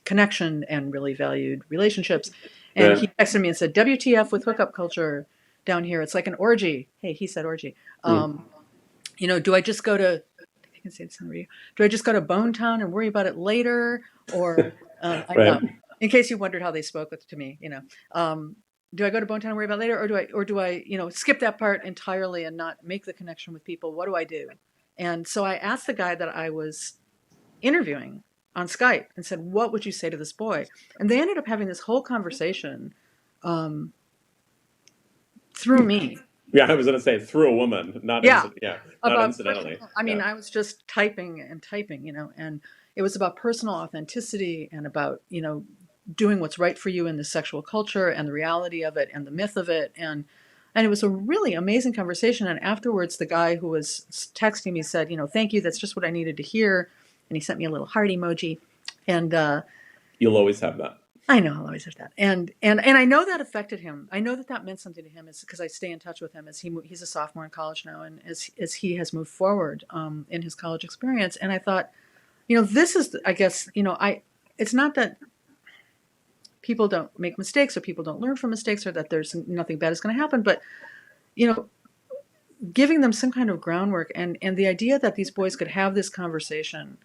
connection and really valued relationships. And right. he texted me and said, WTF with hookup culture down here. It's like an orgy. Hey, he said orgy. Mm. Do I just go to, I can say this on radio, do I just go to Bone Town and worry about it later? Or, I Right. know, in case you wondered how they spoke to me, do I go to Bone Town and worry about it later? Or do I, skip that part entirely and not make the connection with people? What do I do? And so I asked the guy that I was interviewing on Skype and said, what would you say to this boy? And they ended up having this whole conversation through me. Yeah, I was going to say through a woman, not Yeah. not About incidentally. I was just typing and typing, and it was about personal authenticity and about, doing what's right for you in the sexual culture and the reality of it and the myth of it. And it was a really amazing conversation. And afterwards, the guy who was texting me said, thank you. That's just what I needed to hear. And he sent me a little heart emoji. And You'll always have that. I know I'll always have that. And I know that affected him. I know that meant something to him, is because I stay in touch with him as he's a sophomore in college now, and as he has moved forward in his college experience. And I thought, this is, I guess, it's not that people don't make mistakes or people don't learn from mistakes or that there's nothing bad is going to happen, but giving them some kind of groundwork, and the idea that these boys could have this conversation,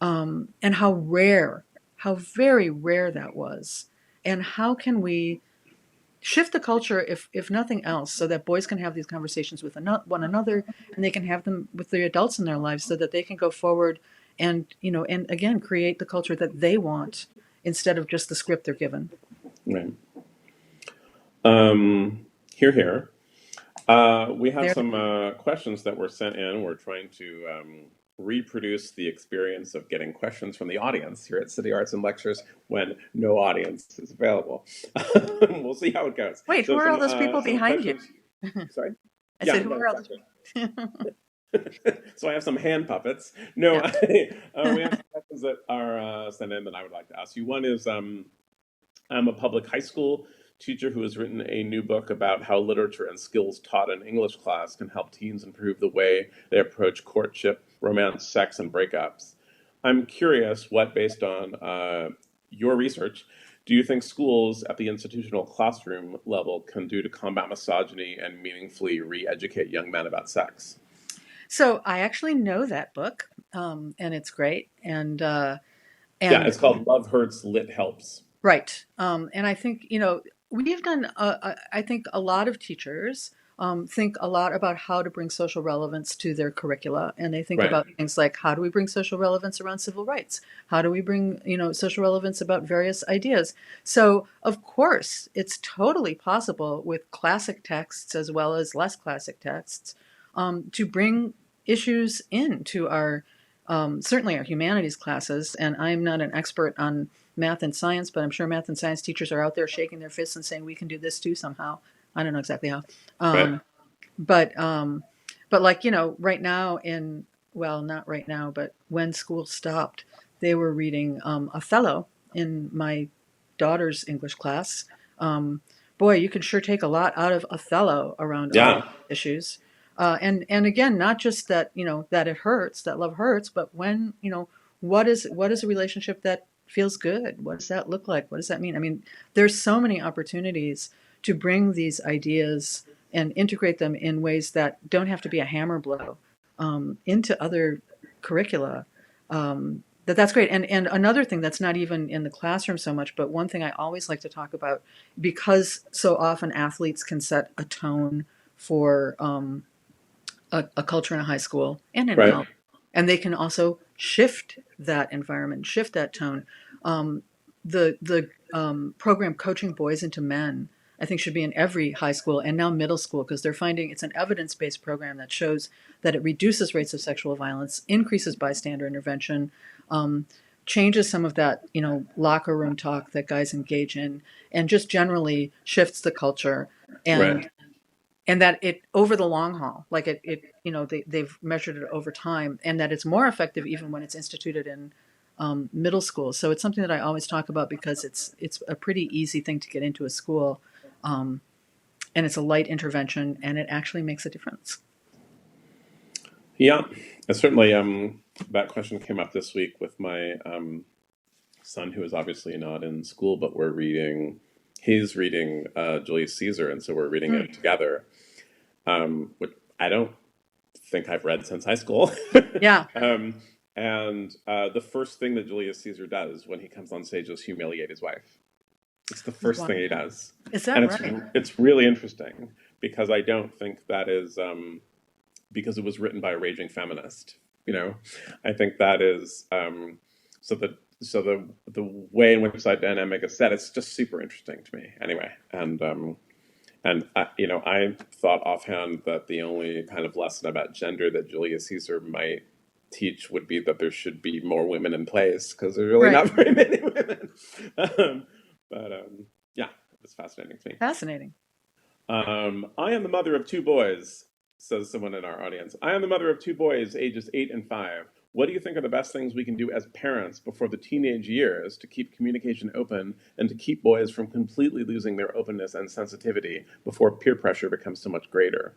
and how very rare that was, and how can we shift the culture, if nothing else, so that boys can have these conversations with one another, and they can have them with the adults in their lives, so that they can go forward and and again create the culture that they want instead of just the script they're given. Right. Here. We have some questions that were sent in. We're trying to reproduce the experience of getting questions from the audience here at City Arts and Lectures when no audience is available. We'll see how it goes. Wait, who So are all those people some behind you? questions. Sorry? I Yeah, said, who yeah, are all exactly. those? So I have some hand puppets. No, Yeah. we have some questions that are sent in that I would like to ask you. One is, I'm a public high school teacher who has written a new book about how literature and skills taught in English class can help teens improve the way they approach courtship, romance, sex, and breakups. I'm curious what, based on your research, do you think schools at the institutional classroom level can do to combat misogyny and meaningfully re-educate young men about sex? So I actually know that book, and it's great. Yeah, And it's called Love Hurts, Lit Helps. right. And I think, we've done, I think a lot of teachers think a lot about how to bring social relevance to their curricula. And they think Right, about things like, how do we bring social relevance around civil rights? How do we bring, social relevance about various ideas? So, of course, it's totally possible with classic texts as well as less classic texts to bring issues into our, certainly our humanities classes. And I'm not an expert on math and science, but I'm sure math and science teachers are out there shaking their fists and saying we can do this too somehow. I don't know exactly how, right. um, but um, but like right now well, not right now, but when school stopped, they were reading Othello in my daughter's English class. Um, Boy, you can sure take a lot out of Othello around all Yeah, these issues. And again, not just that that it hurts, that love hurts, but when what is a relationship that feels good? What does that look like? What does that mean? I mean, there's so many opportunities to bring these ideas and integrate them in ways that don't have to be a hammer blow into other curricula. That's great. And another thing that's not even in the classroom so much, but one thing I always like to talk about, because so often athletes can set a tone for a culture in a high school and in right. college, and they can also shift that environment, shift that tone. Um, the program Coaching Boys into Men, I think, should be in every high school and now middle school, because they're finding it's an evidence-based program that shows that it reduces rates of sexual violence, increases bystander intervention, um, changes some of that locker room talk that guys engage in, and just generally shifts the culture. Right. And that it over the long haul, like they've measured it over time, and that it's more effective even when it's instituted in middle school. So it's something that I always talk about because it's a pretty easy thing to get into a school, um, and it's a light intervention, and it actually makes a difference. Yeah, certainly. That question came up this week with my son, who is obviously not in school, but we're reading. He's reading Julius Caesar, and so we're reading Mm. it together. Which I don't think I've read since high school. Yeah. um, and the first thing that Julius Caesar does when he comes on stage is humiliate his wife. It's the first Wow. thing he does, Is that and right? it's really interesting because I don't think that is because it was written by a raging feminist. You know, I think that is so the the way in which that dynamic is set. It's just super interesting to me, anyway. And I thought offhand that the only kind of lesson about gender that Julius Caesar might teach would be that there should be more women in plays because there's really Right. not very many women. But yeah, it's fascinating to me. Fascinating. I am the mother of two boys, says someone in our audience. I am the mother of two boys, ages 8 and 5. What do you think are the best things we can do as parents before the teenage years to keep communication open and to keep boys from completely losing their openness and sensitivity before peer pressure becomes so much greater?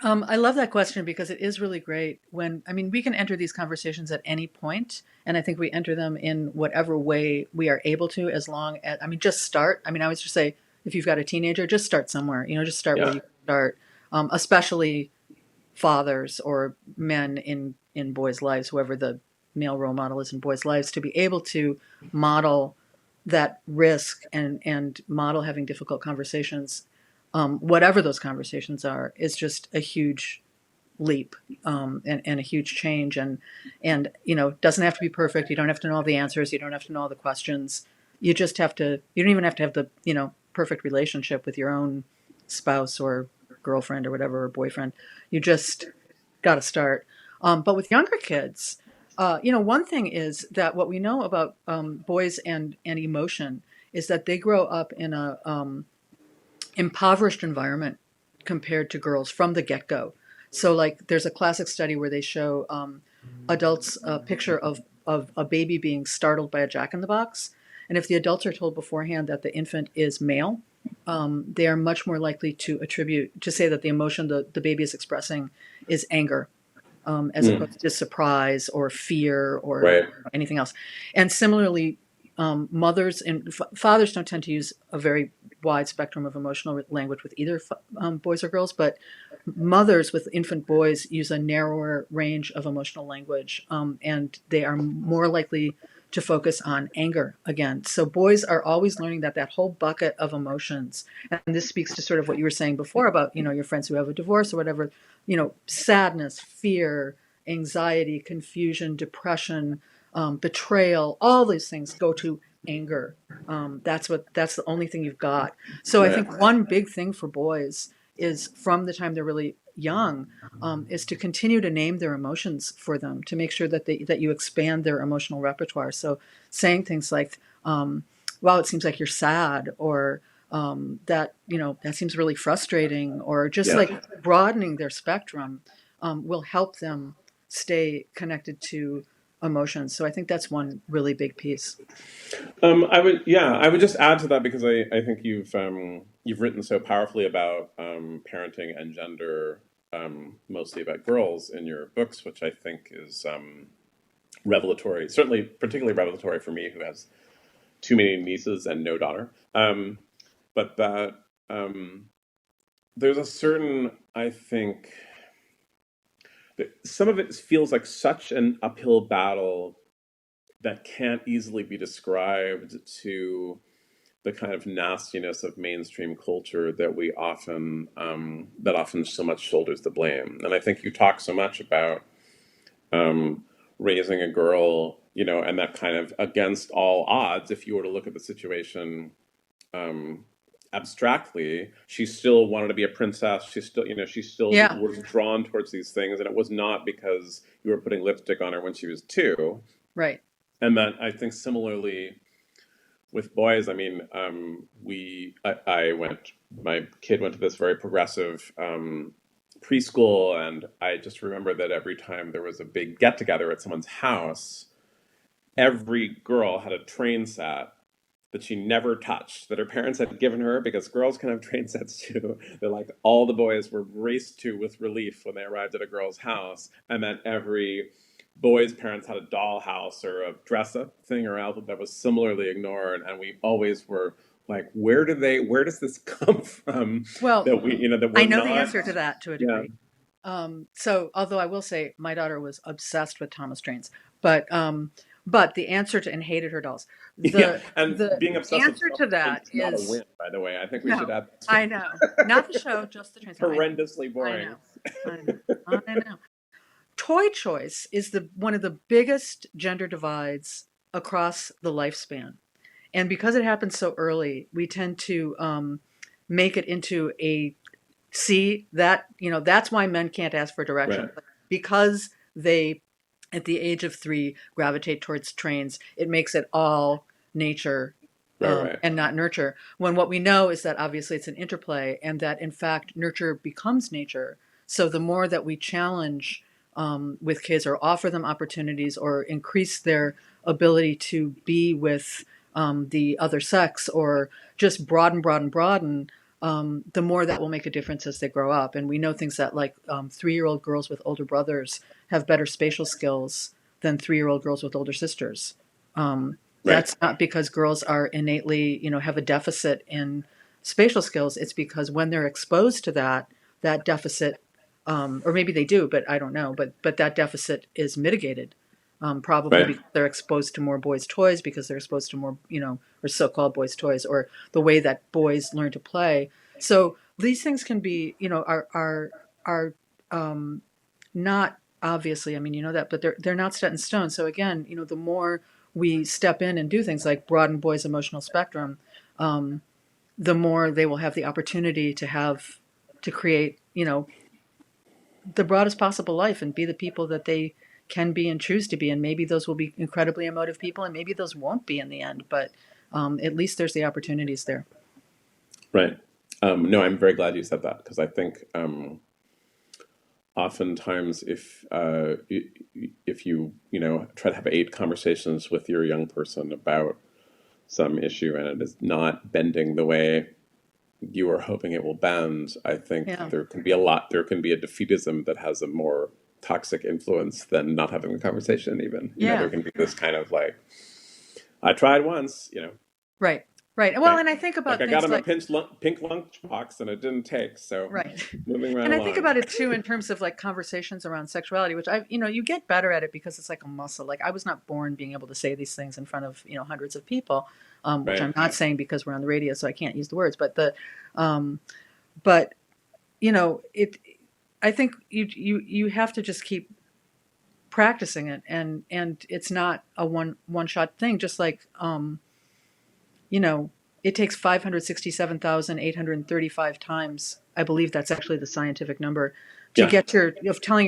I love that question because it is really great we can enter these conversations at any point, and I think we enter them in whatever way we are able to, as long as, just start. I always just say, if you've got a teenager, just start somewhere, just start where Yeah, you start, especially fathers or men in boys' lives, whoever the male role model is in boys' lives, to be able to model that risk and model having difficult conversations, whatever those conversations are, is just a huge leap, and a huge change. And doesn't have to be perfect. You don't have to know all the answers. You don't have to know all the questions. You just have to. You don't even have to have the perfect relationship with your own spouse or girlfriend or whatever, or boyfriend. You just got to start. But with younger kids, one thing is that what we know about boys and emotion is that they grow up in a impoverished environment compared to girls from the get-go. So like there's a classic study where they show adults a picture of a baby being startled by a jack-in-the-box. And if the adults are told beforehand that the infant is male, they are much more likely to say that the emotion the baby is expressing is anger, as opposed to surprise or fear or Right. anything else. And similarly, mothers and fathers don't tend to use a very wide spectrum of emotional language with either boys or girls, but mothers with infant boys use a narrower range of emotional language, and they are more likely to focus on anger again. So boys are always learning that whole bucket of emotions, and this speaks to sort of what you were saying before about your friends who have a divorce or whatever, sadness, fear, anxiety, confusion, depression, betrayal, all these things go to anger. That's the only thing you've got. So I Right. think one big thing for boys is from the time they're really young, is to continue to name their emotions for them, to make sure that you expand their emotional repertoire. So saying things like, wow, it seems like you're sad, or that seems really frustrating, or just Yeah. like broadening their spectrum will help them stay connected to emotions. So I think that's one really big piece. I would just add to that because I think you've written so powerfully about parenting and gender, mostly about girls in your books, which I think is revelatory. Certainly, particularly revelatory for me, who has too many nieces and no daughter. But that there's a certain, I think, that some of it feels like such an uphill battle that can't easily be described to the kind of nastiness of mainstream culture that we often that often so much shoulders the blame. And I think you talk so much about raising a girl, and that kind of against all odds. If you were to look at the situation abstractly, she still wanted to be a princess. She still Yeah, was drawn towards these things, and it was not because you were putting lipstick on her when she was 2. right. And then I think similarly with boys, I mean, my kid went to this very progressive preschool, and I just remember that every time there was a big get together at someone's house, every girl had a train set that she never touched, that her parents had given her because girls can have train sets too. That like all the boys were raced to with relief when they arrived at a girl's house, and then every boys' parents had a doll house or a dress up thing or outfit that was similarly ignored, and we always were like, where does this come from? Well, That I we're know the not. answer to that to a Yeah. degree. So, although I will say my daughter was obsessed with Thomas Trains, but the answer to and hated her dolls. Yeah, The and the being obsessed with answer Thomas to Train that is not a is win, by the way. I think we should no. add that I know, not the show, just the trains. No, I know, horrendously I boring. know, I know, I know. Toy choice is the one of the biggest gender divides across the lifespan, and because it happens so early, we tend to make it into a see that that's why men can't ask for direction, Right, because they at the age of 3 gravitate towards trains. It makes it all nature, right, right. and not nurture, when what we know is that obviously it's an interplay, and that in fact nurture becomes nature. So the more that we challenge with kids, or offer them opportunities, or increase their ability to be with the other sex, or just broaden, the more that will make a difference as they grow up. And we know things that, like, 3-year-old girls with older brothers have better spatial skills than 3-year-old girls with older sisters. Right. That's not because girls are innately, have a deficit in spatial skills. It's because when they're exposed to that deficit, or maybe they do, but I don't know. But that deficit is mitigated, probably Right. because they're exposed to more boys' toys, because they're exposed to more, or so-called boys' toys, or the way that boys learn to play. So these things can be, are not obviously. I mean, that, but they're not set in stone. So again, the more we step in and do things like broaden boys' emotional spectrum, the more they will have the opportunity to create, the broadest possible life and be the people that they can be and choose to be. And maybe those will be incredibly emotive people, and maybe those won't be in the end. But at least there's the opportunities there. Right. No, I'm very glad you said that, because I think oftentimes if you try to have 8 conversations with your young person about some issue and it is not bending the way you are hoping it will bend, I think Yeah. there can be a defeatism that has a more toxic influence than not having a conversation even. There Yeah. can be this kind of like, I tried once, Right. Right. Well, like, and I think like about I got things him a like, pink lunchbox and it didn't take, so right. moving right And I think along. about it too in terms of like conversations around sexuality, which you get better at it because it's like a muscle. Like I was not born being able to say these things in front of, hundreds of people, which Right. I'm not saying because we're on the radio, so I can't use the words. Um, but I think you have to just keep practicing it, and it's not a one shot thing. Just like, you know, it takes 567,835 times. I believe that's actually the scientific number to Yeah. get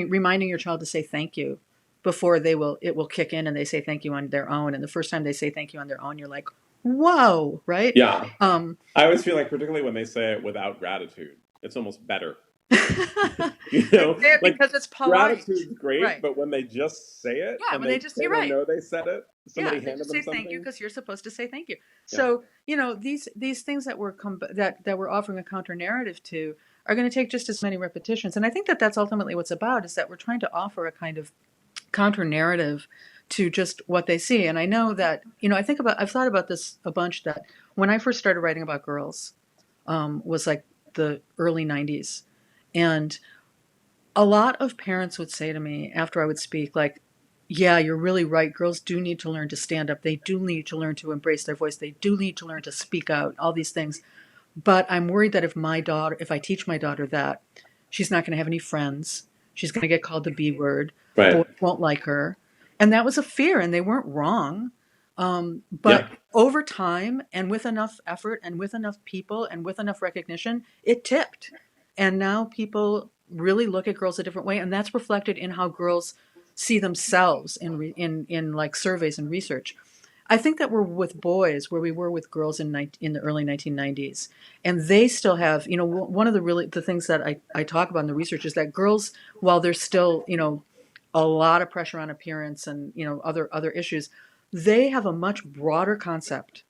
reminding your child to say thank you before it will kick in and they say thank you on their own. And the first time they say thank you on their own, you're like, whoa, right? Yeah. Um, I always feel like, particularly when they say it without gratitude, it's almost better. they say it Like, because it's polite, gratitude's great, right? but when they just say it Yeah, and when they they you're don't right. know they said it, Yeah, somebody they handed just them say thank you something. because you're supposed to say thank you. Yeah. So these things that we're offering a counter narrative to are going to take just as many repetitions, and I think that that's ultimately what's about, is that we're trying to offer a kind of counter narrative to just what they see. And I know that I've thought about this a bunch, that when I first started writing about girls, was like the early '90s, and a lot of parents would say to me after I would speak, like, yeah, you're really right. Girls do need to learn to stand up. They do need to learn to embrace their voice. They do need to learn to speak out, all these things. But I'm worried that if I teach my daughter that, she's not going to have any friends. She's going to get called the B word. Right. Boys won't like her. And that was a fear, and they weren't wrong. But Yeah. over time, and with enough effort, and with enough people, and with enough recognition, it tipped. And now people really look at girls a different way, and that's reflected in how girls see themselves in like surveys and research. I think that we're with boys where we were with girls in the early 1990s, and they still have, one of the things that I talk about in the research is that girls, while there's still, a lot of pressure on appearance and, other issues, they have a much broader concept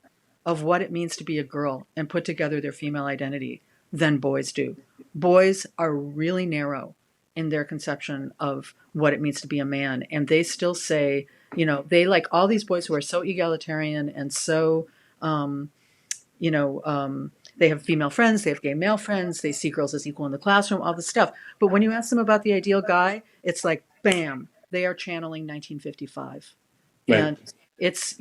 of what it means to be a girl and put together their female identity than boys do. Boys are really narrow in their conception of what it means to be a man, and they still say, they like all these boys who are so egalitarian and so, they have female friends, they have gay male friends, they see girls as equal in the classroom, all this stuff. But when you ask them about the ideal guy, it's like, bam, they are channeling 1955. Right. And it's,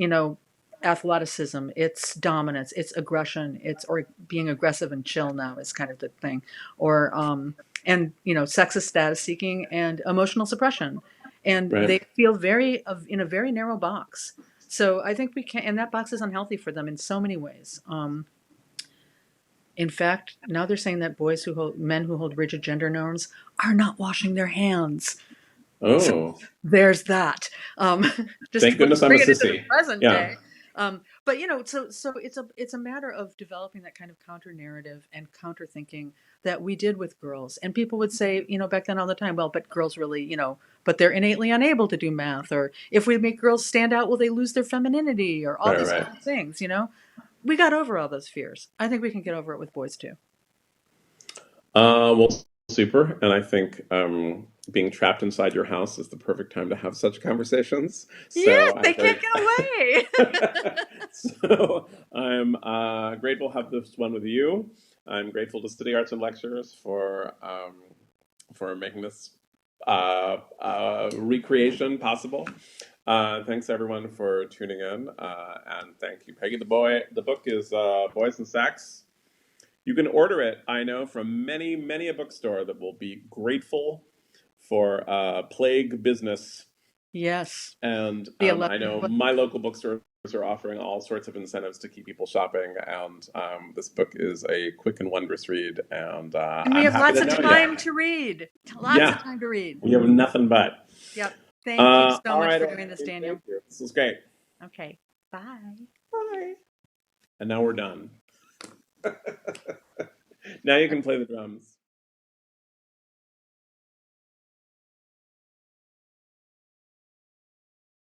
athleticism, it's dominance, it's aggression, or being aggressive and chill now is kind of the thing. Or, and, sexist status seeking and emotional suppression. And Right. they feel in a very narrow box. So I think we can, and that box is unhealthy for them in so many ways. In fact, now they're saying that men who hold rigid gender norms are not washing their hands. So Oh, there's that. Just to thank goodness I'm a bring it into the sissy. present Yeah. day. But so it's a matter of developing that kind of counter narrative and counter thinking that we did with girls. And people would say, back then all the time, well, but girls really, but they're innately unable to do math, or if we make girls stand out, will they lose their femininity, or all Right. these Right. other things. We got over all those fears. I think we can get over it with boys too. Well, super. And I think being trapped inside your house is the perfect time to have such conversations. Yes, So I'm they very, can't get away. so I'm grateful to have this one with you. I'm grateful to City Arts and Lectures for making this recreation possible. Thanks everyone for tuning in, and thank you, Peggy. The book is Boys and Sex. You can order it, I know, from many a bookstore that will be grateful for plague business. Yes, And the I 11th know book. my local bookstore are offering all sorts of incentives to keep people shopping, and this book is a quick and wondrous read, and And we I'm have happy lots to of know time you. to read. Lots Yeah, of time to read. we have nothing but. Yep. Thank you so All much right, for doing this, Daniel. thank you. This was great. Okay. Bye. Bye. And now we're done. Now you can play the drums.